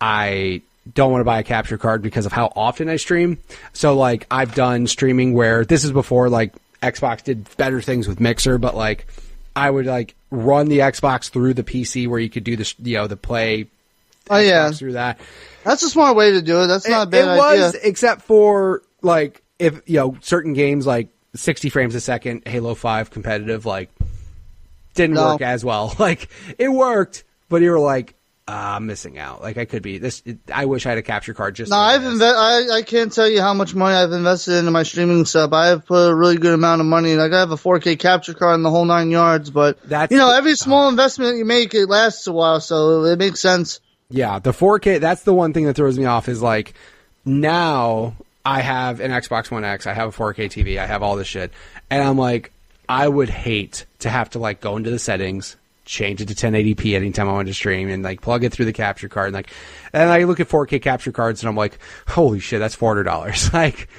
S1: I don't want to buy a capture card because of how often I stream. So, like, I've done streaming where this is before, like, Xbox did better things with Mixer, but like I would like run the Xbox through the PC where you could do the the play.
S2: Oh yeah,
S1: through that.
S2: That's a smart way to do it. That's not a bad idea.
S1: It was, except for like if certain games like 60 frames a second, Halo 5 competitive, like didn't work as well. Like it worked, but you were like, I'm missing out. Like I could be this. I wish I had a capture card. Just
S2: I can't tell you how much money I've invested into my streaming stuff. I have put a really good amount of money. Like I have a 4K capture card in the whole 9 yards. But every small investment you make, it lasts a while, so it makes sense.
S1: Yeah, the 4K. That's the one thing that throws me off. Is like now I have an Xbox One X. I have a 4K TV. I have all this shit, and I'm like, I would hate to have to like go into the settings, change it to 1080p anytime I want to stream, and like plug it through the capture card. And I look at 4K capture cards, and I'm like, holy shit, that's $400. Like,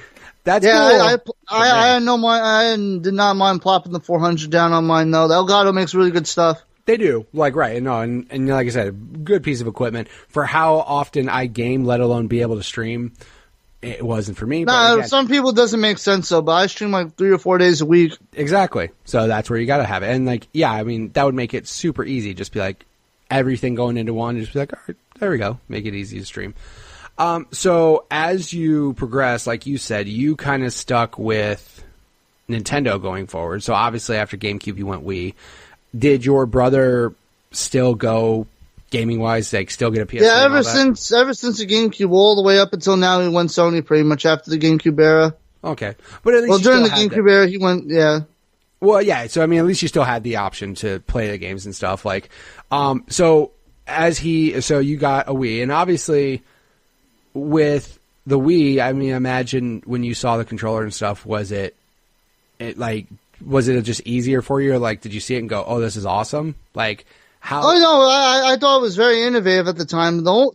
S1: that's cool.
S2: I know I did not mind plopping the 400 down on mine though. The Elgato makes really good stuff.
S1: They do, like right, and like I said, a good piece of equipment for how often I game, let alone be able to stream. It wasn't for me.
S2: Nah, again, some people it doesn't make sense though. But I stream like 3 or 4 days a week.
S1: Exactly. So that's where you got to have it. And like, yeah, I mean, that would make it super easy. Just be like everything going into one. Just be like, all right, there we go. Make it easy to stream. So as you progress, like you said, you kind of stuck with Nintendo going forward. So obviously after GameCube, you went Wii. Did your brother still go gaming wise, like still get a PS?
S2: Yeah, ever since the GameCube, all the way up until now, he went Sony pretty much after the GameCube era.
S1: Okay, but at least
S2: during the GameCube era, he went
S1: Well, yeah. So I mean, at least you still had the option to play the games and stuff. Like, so you got a Wii, and obviously with the Wii, I mean, imagine when you saw the controller and stuff, was it just easier for you? Or like, did you see it and go, "Oh, this is awesome"? Like, how?
S2: Oh no, I thought it was very innovative at the time. Oh,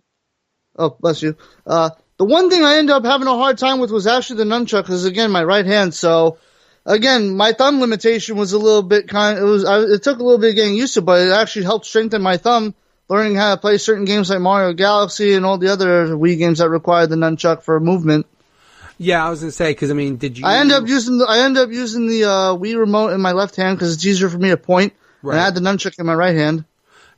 S2: bless you. The one thing I ended up having a hard time with was actually the nunchuck, because again, my right hand. So again, my thumb limitation was a little bit it took a little bit of getting used to, but it actually helped strengthen my thumb, learning how to play certain games like Mario Galaxy and all the other Wii games that required the nunchuck for movement.
S1: Yeah, I was gonna say, because I mean, did you?
S2: I end up using the Wii remote in my left hand because it's easier for me to point. Right. And I had the nunchuck in my right hand.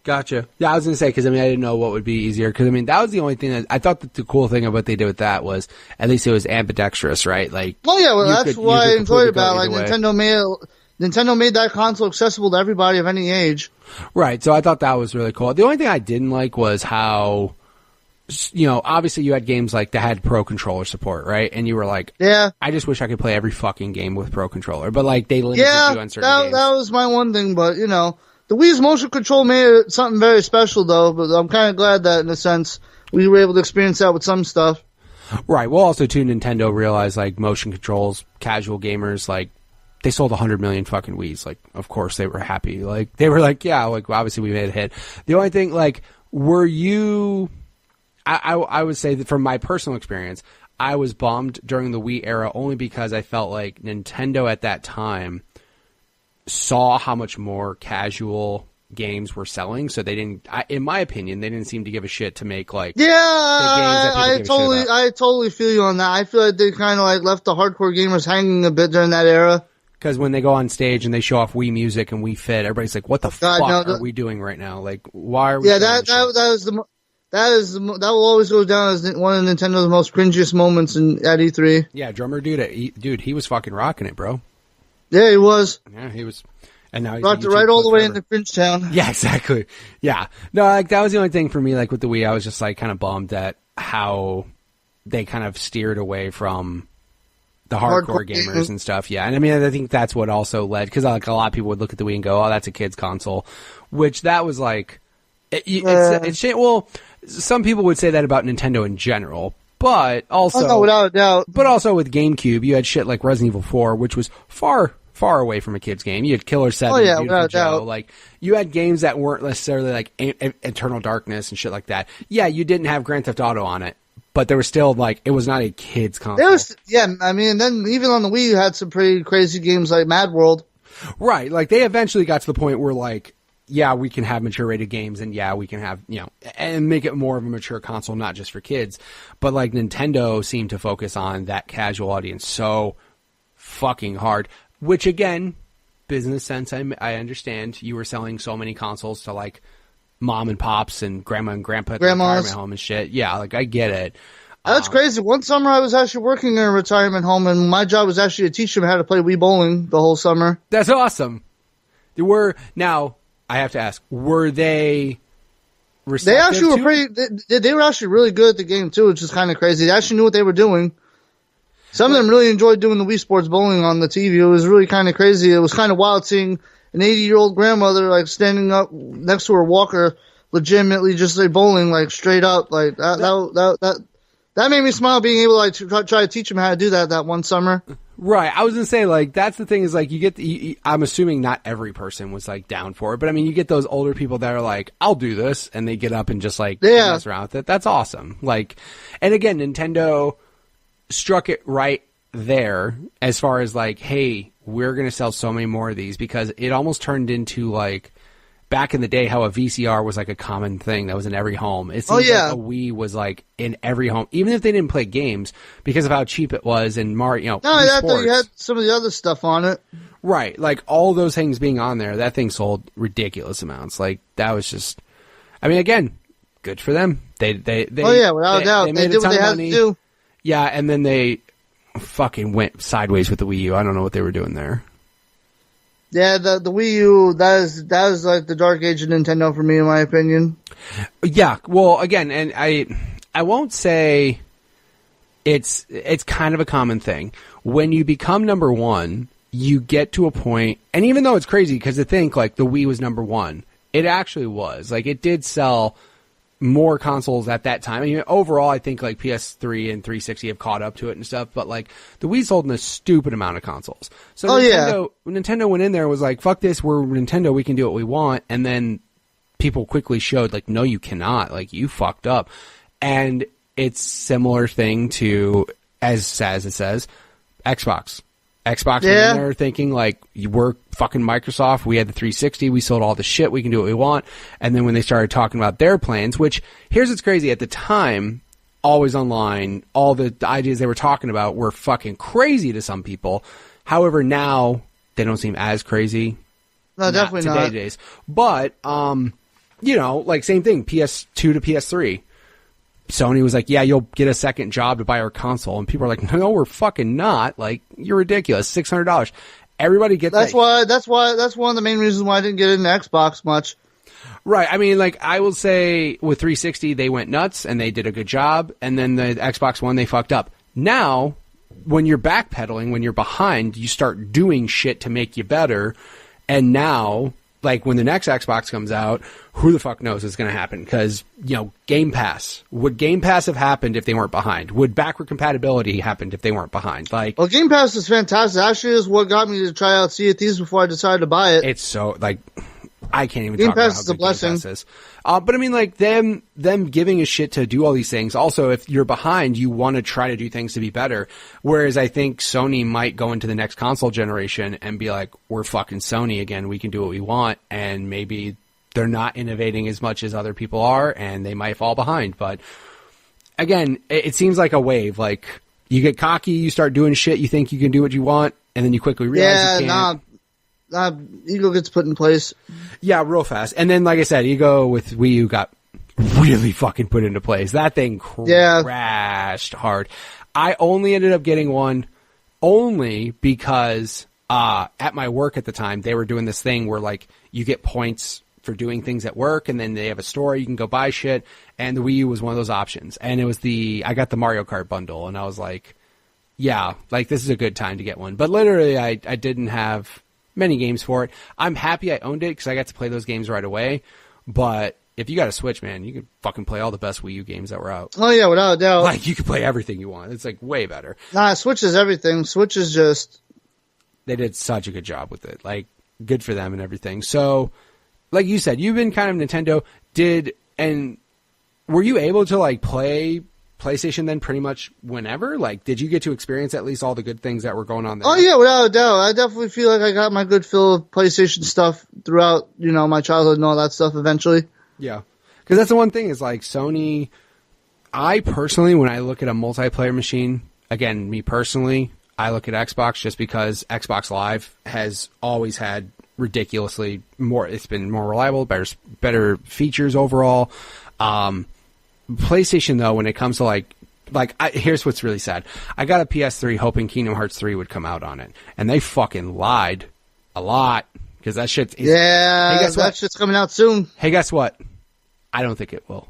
S1: Gotcha. Yeah, I was gonna say, because I mean, I didn't know what would be easier. Because I mean, that was the only thing that I thought that the cool thing of what they did with that was at least it was ambidextrous, right? Like,
S2: oh yeah, well that's what I enjoyed about it. Like Nintendo made that console accessible to everybody of any age.
S1: Right. So I thought that was really cool. The only thing I didn't like was how, obviously you had games like that had Pro Controller support, right? And you were like,
S2: yeah,
S1: I just wish I could play every fucking game with Pro Controller. But like they limited you on certain games.
S2: That was my one thing. But the Wii's motion control made it something very special though. But I'm kind of glad that in a sense we were able to experience that with some stuff.
S1: Right. Well, also too, Nintendo realized like motion controls, casual gamers, like they sold 100 million fucking Wiis. Like, of course they were happy. Like they were like, yeah, like obviously we made a hit. The only thing, like, were you? I would say that from my personal experience, I was bummed during the Wii era only because I felt like Nintendo at that time saw how much more casual games were selling, so they didn't. In my opinion, they didn't seem to give a shit to make like
S2: I totally feel you on that. I feel like they kind of like left the hardcore gamers hanging a bit during that era.
S1: Because when they go on stage and they show off Wii Music and Wii Fit, everybody's like, "What the fuck are we doing right now? Like, why are we?"
S2: Yeah, that will always go down as one of Nintendo's most cringiest moments at E3.
S1: Yeah, drummer dude, he was fucking rocking it, bro.
S2: Yeah, he was.
S1: Yeah, he was. And now he's
S2: rocked it right all the way into Cringe Town.
S1: Yeah, exactly. Yeah. No, like that was the only thing for me, like with the Wii, I was just like kind of bummed at how they kind of steered away from the hardcore gamers and stuff. Yeah. And I mean, I think that's what also led, because like a lot of people would look at the Wii and go, "Oh, that's a kid's console," which that was like, it's well, some people would say that about Nintendo in general, but also,
S2: without a doubt.
S1: But also with GameCube, you had shit like Resident Evil 4, which was far away from a kid's game. You had Killer 7, Beautiful Joe. Like, you had games that weren't necessarily like Eternal Darkness and shit like that. Yeah, you didn't have Grand Theft Auto on it, but there was still like, it was not a kid's console.
S2: I mean, then even on the Wii, you had some pretty crazy games like Mad World.
S1: Right, like they eventually got to the point where like, yeah, we can have mature rated games, and yeah, we can have, and make it more of a mature console, not just for kids. But like Nintendo seemed to focus on that casual audience so fucking hard. Which again, business sense, I understand. You were selling so many consoles to like mom and pops and grandma and grandpa at the retirement home and shit. Yeah, like I get it.
S2: That's crazy. One summer I was actually working in a retirement home, and my job was actually to teach them how to play Wii bowling the whole summer.
S1: That's awesome. Now, I have to ask, were they receptive?
S2: They actually were they were actually really good at the game too, which is kind of crazy. They actually knew what they were doing. Some of them really enjoyed doing the Wii Sports bowling on the TV. It was really kind of crazy. It was kind of wild seeing an 80-year-old grandmother like standing up next to her walker, legitimately just like bowling like straight up like that made me smile, being able to like try to teach them how to do that one summer.
S1: Right. I was going to say, like, that's the thing is, like, you get I'm assuming not every person was, like, down for it. But, I mean, you get those older people that are like, I'll do this. And they get up and just, like, mess around with it. That's awesome. Like, and again, Nintendo struck it right there as far as, like, hey, we're going to sell so many more of these, because it almost turned into, like, back in the day, how a VCR was like a common thing that was in every home. It seems like a Wii was like in every home, even if they didn't play games, because of how cheap it was. And Mario,
S2: you had some of the other stuff on it.
S1: Right, like all those things being on there, that thing sold ridiculous amounts. Like that was just, I mean, again, good for them. They
S2: without a doubt, they did what they had to do.
S1: Yeah, and then they fucking went sideways with the Wii U. I don't know what they were doing there.
S2: Yeah, the Wii U, that is like the dark age of Nintendo for me, in my opinion.
S1: Yeah, well, again, and I won't say it's kind of a common thing. When you become number one, you get to a point, and even though it's crazy, because to think, like, the Wii was number one, it actually was. Like, it did sell more consoles at that time. I mean, overall, I think like PS3 and 360 have caught up to it and stuff, but like the Wii sold a stupid amount of consoles. So Nintendo went in there and was like, fuck this, we're Nintendo, we can do what we want. And then people quickly showed like, no, you cannot, like you fucked up. And it's similar thing to, as it says, Xbox. Xbox went in there thinking like, we're fucking Microsoft. We had the 360. We sold all the shit. We can do what we want. And then when they started talking about their plans, which here's what's crazy. At the time, always online, all the ideas they were talking about were fucking crazy to some people. However, now they don't seem as crazy.
S2: No, definitely not.
S1: Today's. But, like same thing, PS2 to PS3. Sony was like, yeah, you'll get a second job to buy our console. And people are like, no, we're fucking not. Like, you're ridiculous. $600. Everybody gets
S2: that's one of the main reasons why I didn't get into Xbox much.
S1: Right. I mean, like, I will say with 360, they went nuts and they did a good job. And then the Xbox One, they fucked up. Now, when you're backpedaling, when you're behind, you start doing shit to make you better. And now, like, when the next Xbox comes out, who the fuck knows what's going to happen? Because, Game Pass. Would Game Pass have happened if they weren't behind? Would backward compatibility happened if they weren't behind? Like,
S2: well, Game Pass is fantastic. Actually, is what got me to try out Sea of Thieves before I decided to buy it.
S1: It's so, like, I can't even
S2: Game
S1: talk
S2: Pass
S1: about how
S2: is
S1: good
S2: a blessing.
S1: Game Pass is. But I mean, like, them giving a shit to do all these things. Also, if you're behind, you want to try to do things to be better. Whereas I think Sony might go into the next console generation and be like, we're fucking Sony again. We can do what we want. And maybe they're not innovating as much as other people are, and they might fall behind. But again, it seems like a wave. Like, you get cocky, you start doing shit, you think you can do what you want, and then you quickly realize you can't.
S2: Ego gets put in place.
S1: Yeah, real fast. And then, like I said, Ego with Wii U got really fucking put into place. That thing crashed hard. I only ended up getting one only because at my work at the time, they were doing this thing where, like, you get points for doing things at work, and then they have a store, you can go buy shit, and the Wii U was one of those options. And it was I got the Mario Kart bundle, and I was like, yeah, like, this is a good time to get one. But literally, I didn't have many games for it. I'm happy I owned it because I got to play those games right away. But if you got a Switch, man, you can fucking play all the best Wii U games that were out.
S2: Oh yeah, without a doubt.
S1: Like, you can play everything you want. It's like way better.
S2: Nah, Switch is everything. Switch is just,
S1: they did such a good job with it. Like, good for them and everything. So, like you said, you've been kind of Nintendo. And were you able to, like, play PlayStation then pretty much whenever? Like, did you get to experience at least all the good things that were going on there?
S2: Oh yeah, without a doubt. I definitely feel like I got my good fill of PlayStation stuff throughout, my childhood and all that stuff eventually.
S1: Yeah. Because that's the one thing is, like, Sony, I personally, when I look at a multiplayer machine, again, me personally, I look at Xbox just because Xbox Live has always had ridiculously more. It's been more reliable, better features overall. PlayStation though, when it comes to here's what's really sad. I got a PS3 hoping Kingdom Hearts 3 would come out on it, and they fucking lied a lot because that shit. Hey,
S2: that shit's coming out soon.
S1: Hey, guess what? I don't think it will.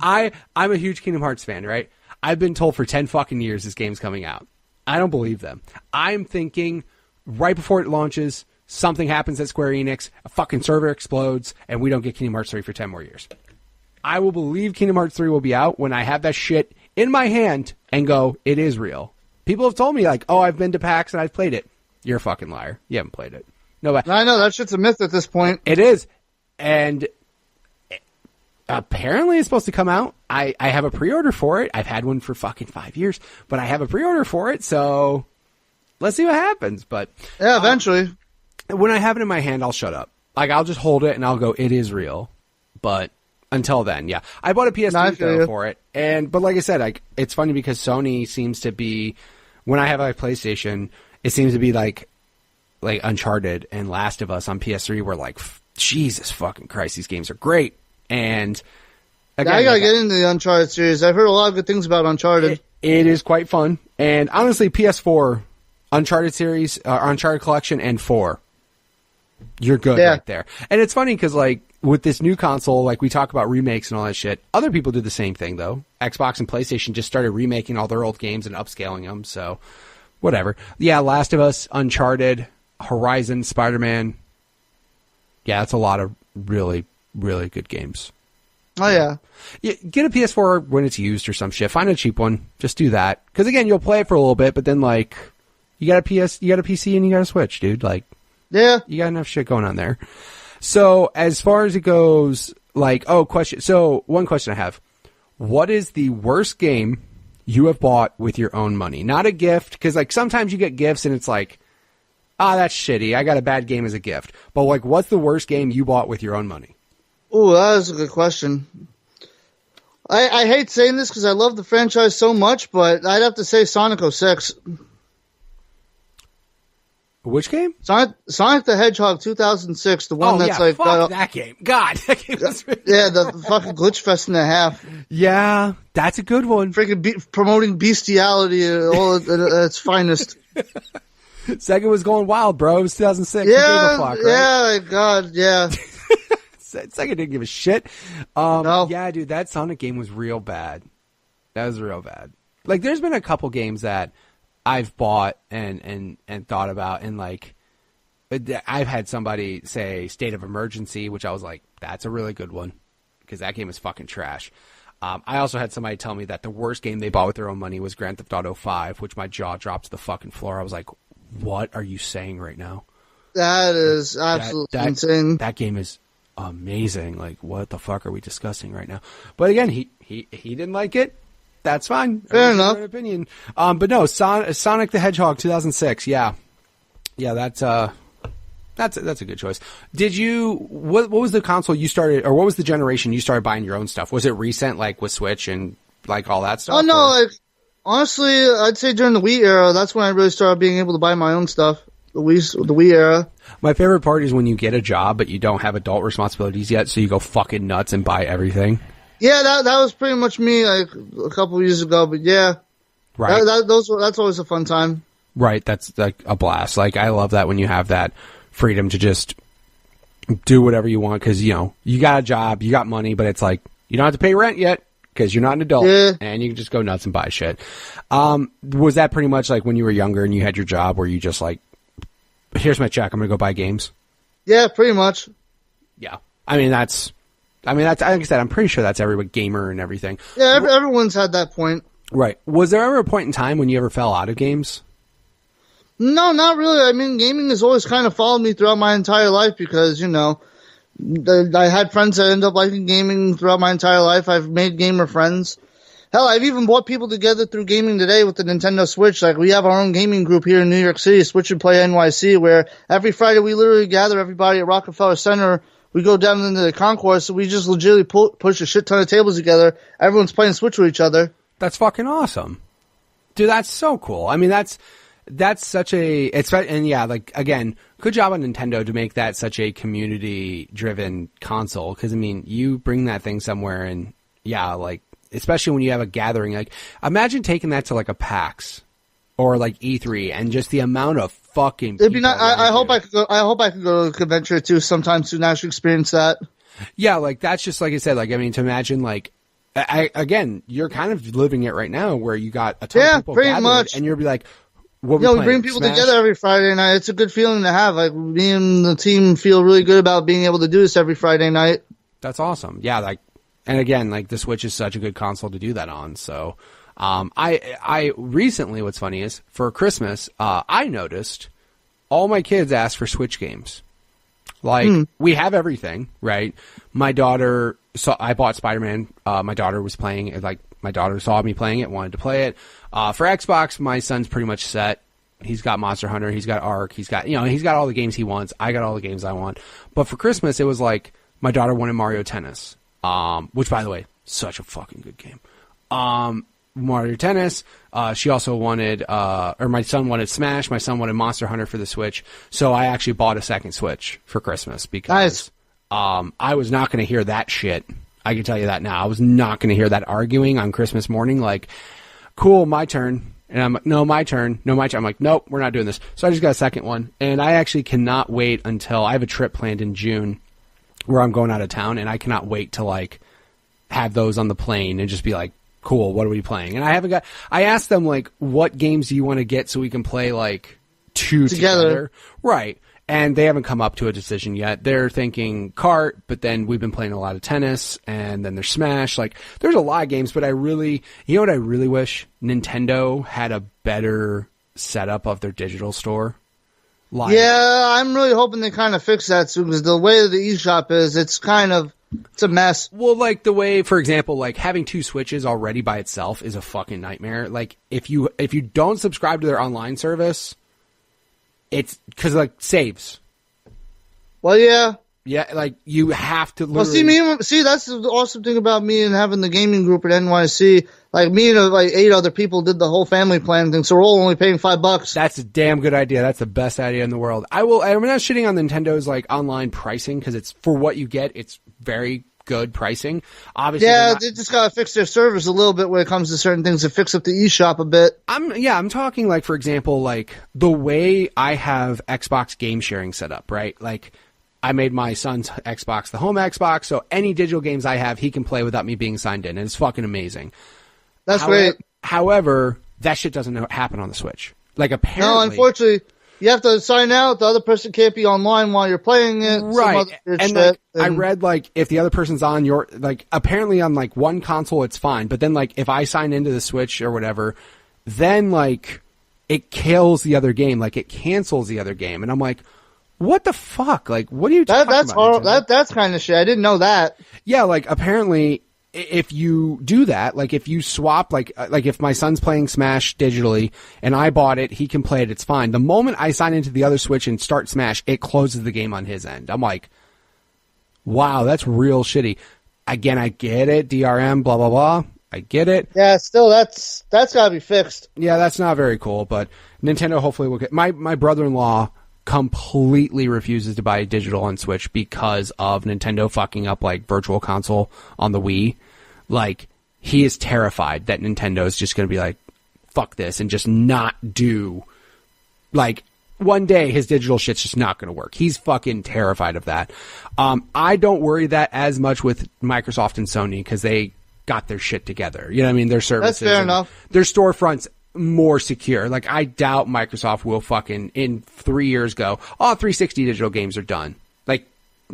S1: I'm a huge Kingdom Hearts fan, right? I've been told for 10 fucking years this game's coming out. I don't believe them. I'm thinking right before it launches, something happens at Square Enix, a fucking server explodes, and we don't get Kingdom Hearts 3 for 10 more years. I will believe Kingdom Hearts 3 will be out when I have that shit in my hand and go, it is real. People have told me, oh, I've been to PAX and I've played it. You're a fucking liar. You haven't played it. No,
S2: I know, that shit's a myth at this point.
S1: It is. And apparently it's supposed to come out. I have a pre-order for it. I've had one for fucking 5 years, but I have a pre-order for it, so let's see what happens. But
S2: yeah, eventually.
S1: When I have it in my hand, I'll shut up. I'll just hold it and I'll go, it is real. But until then, yeah. I bought a PS3 for it. But like I said, it's funny because Sony seems to be, when I have a PlayStation, it seems to be like Uncharted and Last of Us on PS3 were Jesus fucking Christ, these games are great. And again,
S2: I gotta get into the Uncharted series. I've heard a lot of good things about Uncharted.
S1: It is quite fun. And honestly, PS4, Uncharted series, Uncharted collection, and 4, you're good right there. And it's funny because with this new console, we talk about remakes and all that shit. Other people do the same thing though. Xbox and PlayStation just started remaking all their old games and upscaling them. So whatever. Yeah, Last of Us, Uncharted, Horizon, Spider-Man. Yeah, that's a lot of really, really good games.
S2: Oh, yeah.
S1: Get a PS4 when it's used or some shit. Find a cheap one. Just do that. Because, again, you'll play it for a little bit, but then, you got a PC and you got a Switch, dude.
S2: Yeah.
S1: You got enough shit going on there. So, as far as it goes, question. So, one question I have. What is the worst game you have bought with your own money? Not a gift, because, sometimes you get gifts and it's that's shitty. I got a bad game as a gift. But, what's the worst game you bought with your own money?
S2: Oh, that is a good question. I hate saying this because I love the franchise so much, but I'd have to say Sonic 06.
S1: Which game?
S2: Sonic the Hedgehog 2006, the one that's
S1: fuck that game. God, that game was really
S2: the fucking glitch fest and a half.
S1: Yeah, that's a good one.
S2: Freaking promoting bestiality at its finest.
S1: Sega was going wild, bro. It was 2006.
S2: Yeah,
S1: right?
S2: Yeah, God, yeah.
S1: Sega didn't give a shit.
S2: No.
S1: Yeah, dude, that Sonic game was real bad. That was real bad. There's been a couple games that I've bought and thought about, and I've had somebody say State of Emergency, which I was like, that's a really good one, because that game is fucking trash. I also had somebody tell me that the worst game they bought with their own money was Grand Theft Auto 5, which my jaw dropped to the fucking floor. I was like, what are you saying right now?
S2: That is absolutely insane. That
S1: game is amazing. What the fuck are we discussing right now? But again, he didn't like it. That's fine.
S2: Fair enough.
S1: Opinion. But no, Sonic the Hedgehog 2006. Yeah, that's a good choice. Did you? What was the console you started, or what was the generation you started buying your own stuff? Was it recent, with Switch and all that stuff?
S2: Oh no, honestly, I'd say during the Wii era, that's when I really started being able to buy my own stuff. The Wii era.
S1: My favorite part is when you get a job, but you don't have adult responsibilities yet, so you go fucking nuts and buy everything.
S2: Yeah, that was pretty much me a couple of years ago, but yeah.
S1: Right.
S2: That's always a fun time.
S1: Right, that's a blast. I love that when you have that freedom to just do whatever you want, because, you got a job, you got money, but it's you don't have to pay rent yet, because you're not an adult, and you can just go nuts and buy shit. Was that pretty much when you were younger and you had your job where you just here's my check, I'm going to go buy games?
S2: Yeah, pretty much.
S1: Yeah. That's like I said, I'm pretty sure that's every gamer and everything.
S2: Yeah, everyone's had that point.
S1: Right. Was there ever a point in time when you ever fell out of games?
S2: No, not really. I mean, gaming has always kind of followed me throughout my entire life because, I had friends that ended up liking gaming throughout my entire life. I've made gamer friends. Hell, I've even brought people together through gaming today with the Nintendo Switch. We have our own gaming group here in New York City, Switch and Play NYC, where every Friday we literally gather everybody at Rockefeller Center. We go down into the concourse, and we just legitimately push a shit ton of tables together. Everyone's playing Switch with each other.
S1: That's fucking awesome. Dude, that's so cool. I mean, that's such a, and yeah, like, again, good job on Nintendo to make that such a community-driven console, because, I mean, you bring that thing somewhere, and, yeah, like, especially when you have a gathering, like, imagine taking that to, like, a PAX, or, like, E3, and just the amount of fucking
S2: It'd be not, I hope I could go to a convention or two sometime soon to actually experience that.
S1: Yeah, like, that's just, like I said, like, I mean, to imagine, like, again, you're kind of living it right now, where you got a ton of people
S2: pretty
S1: gathered,
S2: much.
S1: and you'll be like, what
S2: we bring people
S1: Smash?
S2: Together every Friday night. It's a good feeling to have. Like, me and the team feel really good about being able to do this every Friday night.
S1: That's awesome. Yeah, like, and again, like, the Switch is such a good console to do that on. So, I recently, what's funny is, for Christmas, I noticed all my kids asked for Switch games. Like, we have everything, right? My daughter, I bought Spider-Man. My daughter was playing it. Like, my daughter saw me playing it, wanted to play it. For Xbox, my son's pretty much set. He's got Monster Hunter. He's got Ark. He's got all the games he wants. I got all the games I want. But for Christmas, it was like, my daughter wanted Mario Tennis. Which, by the way, such a fucking good game. Mario Tennis. She also wanted, or my son wanted Smash. My son wanted Monster Hunter for the Switch. So I actually bought a second Switch for Christmas because, I was not going to hear that shit. I can tell you that now. I was not going to hear that arguing on Christmas morning. Like, cool, my turn. And I'm like, no, my turn. No, my turn. I'm like, nope, we're not doing this. So I just got a second one. And I actually cannot wait until I have a trip planned in June where I'm going out of town. And I cannot wait to, like, have those on the plane and just be like, cool, what are we playing? And I asked them, like, what games do you want to get so we can play, like, two together? Right. And they haven't come up to a decision yet. They're thinking kart, but then we've been playing a lot of tennis, and then there's Smash. Like, there's a lot of games, but you know what I really wish? Nintendo had a better setup of their digital store. Like,
S2: yeah, I'm really hoping they kind of fix that soon, because the way the eShop is, it's a mess.
S1: Well, like, the way, for example, like, having two Switches already by itself is a fucking nightmare. Like, if you don't subscribe to their online service, it's because, like, saves.
S2: Well, yeah.
S1: Yeah, like, you have to literally...
S2: Well, see, that's the awesome thing about me and having the gaming group at NYC. Like, me and, like, 8 other people did the whole family plan thing, so we're all only paying $5.
S1: That's a damn good idea. That's the best idea in the world. I'm not shitting on Nintendo's, like, online pricing, because it's, for what you get, it's very good pricing. Obviously,
S2: yeah, they just gotta fix their servers a little bit when it comes to certain things, to fix up the eShop a bit.
S1: I'm talking, like, for example, like, the way I have Xbox game sharing set up, right? Like, I made my son's Xbox the home Xbox, so any digital games I have, he can play without me being signed in, and it's fucking amazing.
S2: That's great.
S1: However, that shit doesn't happen on the Switch. Like, apparently...
S2: No, unfortunately, you have to sign out. The other person can't be online while you're playing it.
S1: Right. And, like, I read, like, if the other person's on your... Like, apparently on, like, one console, it's fine. But then, like, if I sign into the Switch or whatever, then, like, it kills the other game. Like, it cancels the other game. And I'm like... What the fuck? Like, what are you talking
S2: that's
S1: about?
S2: Horrible. That's kind of shit. I didn't know that.
S1: Yeah, like, apparently, if you do that, like, if you swap, like if my son's playing Smash digitally and I bought it, he can play it, it's fine. The moment I sign into the other Switch and start Smash, it closes the game on his end. I'm like, wow, that's real shitty. Again, I get it, DRM, blah, blah, blah. I get it.
S2: Yeah, still, that's gotta be fixed.
S1: Yeah, that's not very cool, but Nintendo hopefully will get... My brother-in-law completely refuses to buy digital on Switch because of Nintendo fucking up, like, Virtual Console on the Wii. Like, he is terrified that Nintendo is just going to be like, fuck this, and just not do, like, one day his digital shit's just not going to work. He's fucking terrified of that. I don't worry that as much with Microsoft and Sony, because they got their shit together. You know what I mean? Their services.
S2: That's fair enough.
S1: Their storefronts more secure. Like, I doubt Microsoft will fucking, in 3 years, go, 360 digital games are done. Like,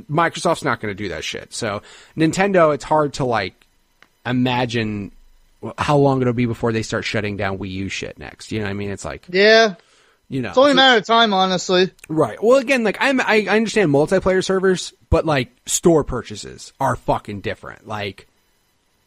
S1: Microsoft's not going to do that shit. So, Nintendo, it's hard to, like, imagine how long it'll be before they start shutting down Wii U shit next. You know what I mean? It's like...
S2: Yeah.
S1: You know.
S2: It's only a matter of time, honestly.
S1: Right. Well, again, like, I understand multiplayer servers, but, like, store purchases are fucking different. Like...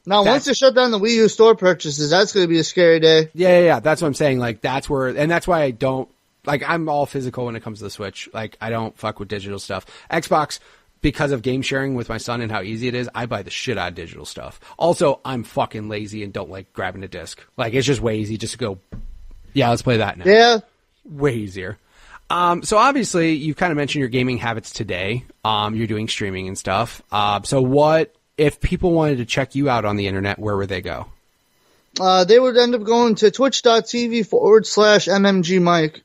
S2: Now, once they shut down the Wii U store purchases, that's going to be a scary day.
S1: Yeah. That's what I'm saying. Like, that's where, and that's why I don't, like, I'm all physical when it comes to the Switch. Like, I don't fuck with digital stuff. Xbox, because of game sharing with my son and how easy it is, I buy the shit out of digital stuff. Also, I'm fucking lazy and don't like grabbing a disc. Like, it's just way easy just to go, yeah, let's play that now.
S2: Yeah.
S1: Way easier. So obviously, you've kind of mentioned your gaming habits today. You're doing streaming and stuff. So what, if people wanted to check you out on the internet, where would they go?
S2: They would end up going to twitch.tv/MMG Mike.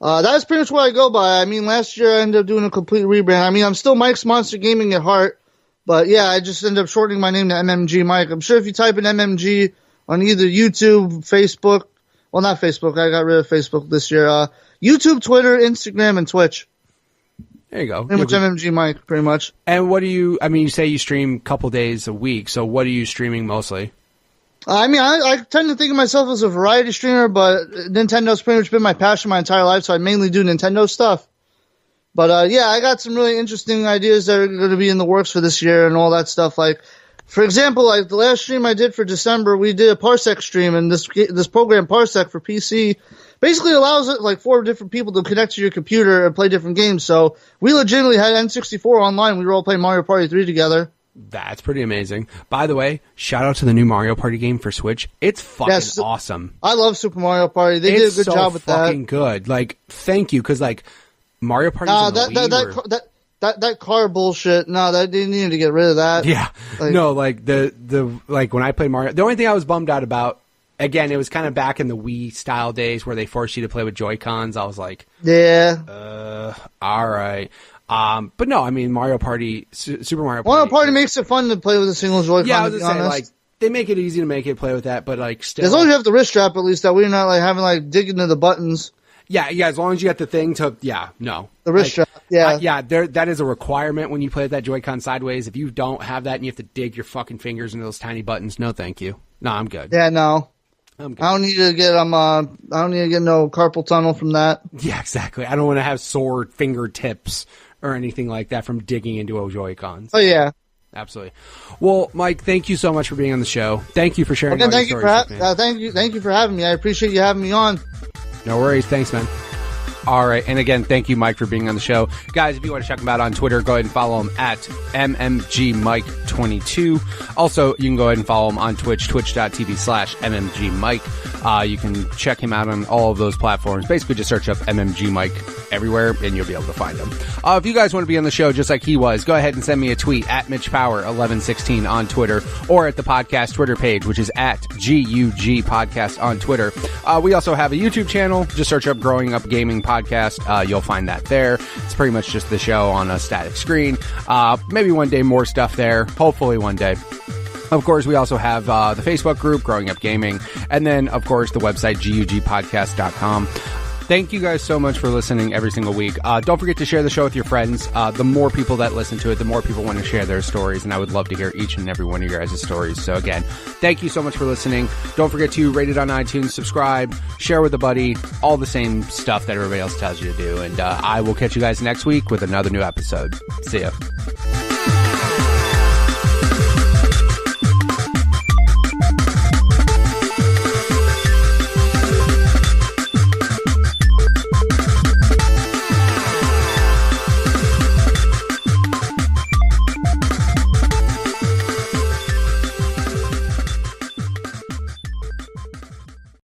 S2: That's pretty much what I go by. I mean, last year I ended up doing a complete rebrand. I mean, I'm still Mike's Monster Gaming at heart, but yeah, I just ended up shortening my name to MMG Mike. I'm sure if you type in MMG on either YouTube, Facebook, well, not Facebook, I got rid of Facebook this year, YouTube, Twitter, Instagram, and Twitch.
S1: There you go.
S2: Pretty much MMG Mike, pretty much.
S1: And what do you, I mean, you say you stream a couple days a week, so what are you streaming mostly?
S2: I mean, I tend to think of myself as a variety streamer, but Nintendo's pretty much been my passion my entire life, so I mainly do Nintendo stuff. But yeah, I got some really interesting ideas that are going to be in the works for this year and all that stuff. Like, for example, like the last stream I did for December, we did a Parsec stream, and this program Parsec for PC basically allows like 4 different people to connect to your computer and play different games. So we legitimately had N64 online. We were all playing Mario Party 3 together.
S1: That's pretty amazing. By the way, shout out to the new Mario Party game for Switch. It's fucking awesome.
S2: I love Super Mario Party. They did a good job with that.
S1: It's fucking good. Like, thank you, because like Mario Party.
S2: That car bullshit. No, they needed to get rid of that.
S1: Yeah. Like, no, like the like when I played Mario, the only thing I was bummed out about, again, it was kind of back in the Wii style days where they forced you to play with Joy-Cons. I was like,
S2: yeah.
S1: All right. But no, I mean, Mario Party, Super Mario Party.
S2: Mario Party makes it fun to play with a single Joy-Con.
S1: Yeah, I was gonna say, like, they make it easy to make it play with that, but like, still.
S2: As long as you have the wrist strap, at least, that we're not like having like digging into the buttons.
S1: Yeah, as long as you got the thing to, the
S2: wrist strap, yeah.
S1: That is a requirement when you play with that Joy-Con sideways. If you don't have that and you have to dig your fucking fingers into those tiny buttons, no thank you. No, I'm good.
S2: Yeah, no.
S1: I'm good.
S2: I don't need to get no carpal tunnel from that.
S1: Yeah, exactly. I don't want to have sore fingertips or anything like that from digging into a Joy-Cons.
S2: Oh, yeah.
S1: Absolutely. Well, Mike, thank you so much for being on the show. Thank you for sharing all your stories with me.
S2: Thank you for having me. I appreciate you having me on.
S1: No worries. Thanks, man. All right. And again, thank you, Mike, for being on the show. Guys, if you want to check him out on Twitter, go ahead and follow him at MMG Mike 22. Also, you can go ahead and follow him on Twitch, twitch.tv/MMG Mike. You can check him out on all of those platforms. Basically, just search up MMG Mike everywhere, and you'll be able to find him. If you guys want to be on the show just like he was, go ahead and send me a tweet at MitchPower1116 on Twitter, or at the podcast Twitter page, which is at GUG Podcast on Twitter. We also have a YouTube channel. Just search up Growing Up Gaming Podcast. You'll find that there. It's pretty much just the show on a static screen. Maybe one day more stuff there. Hopefully one day. Of course, we also have the Facebook group, Growing Up Gaming, and then, of course, the website, gugpodcast.com. Thank you guys so much for listening every single week. Don't forget to share the show with your friends. The more people that listen to it, the more people want to share their stories, and I would love to hear each and every one of your guys' stories. So again, thank you so much for listening. Don't forget to rate it on iTunes, subscribe, share with a buddy, all the same stuff that everybody else tells you to do. And I will catch you guys next week with another new episode. See ya.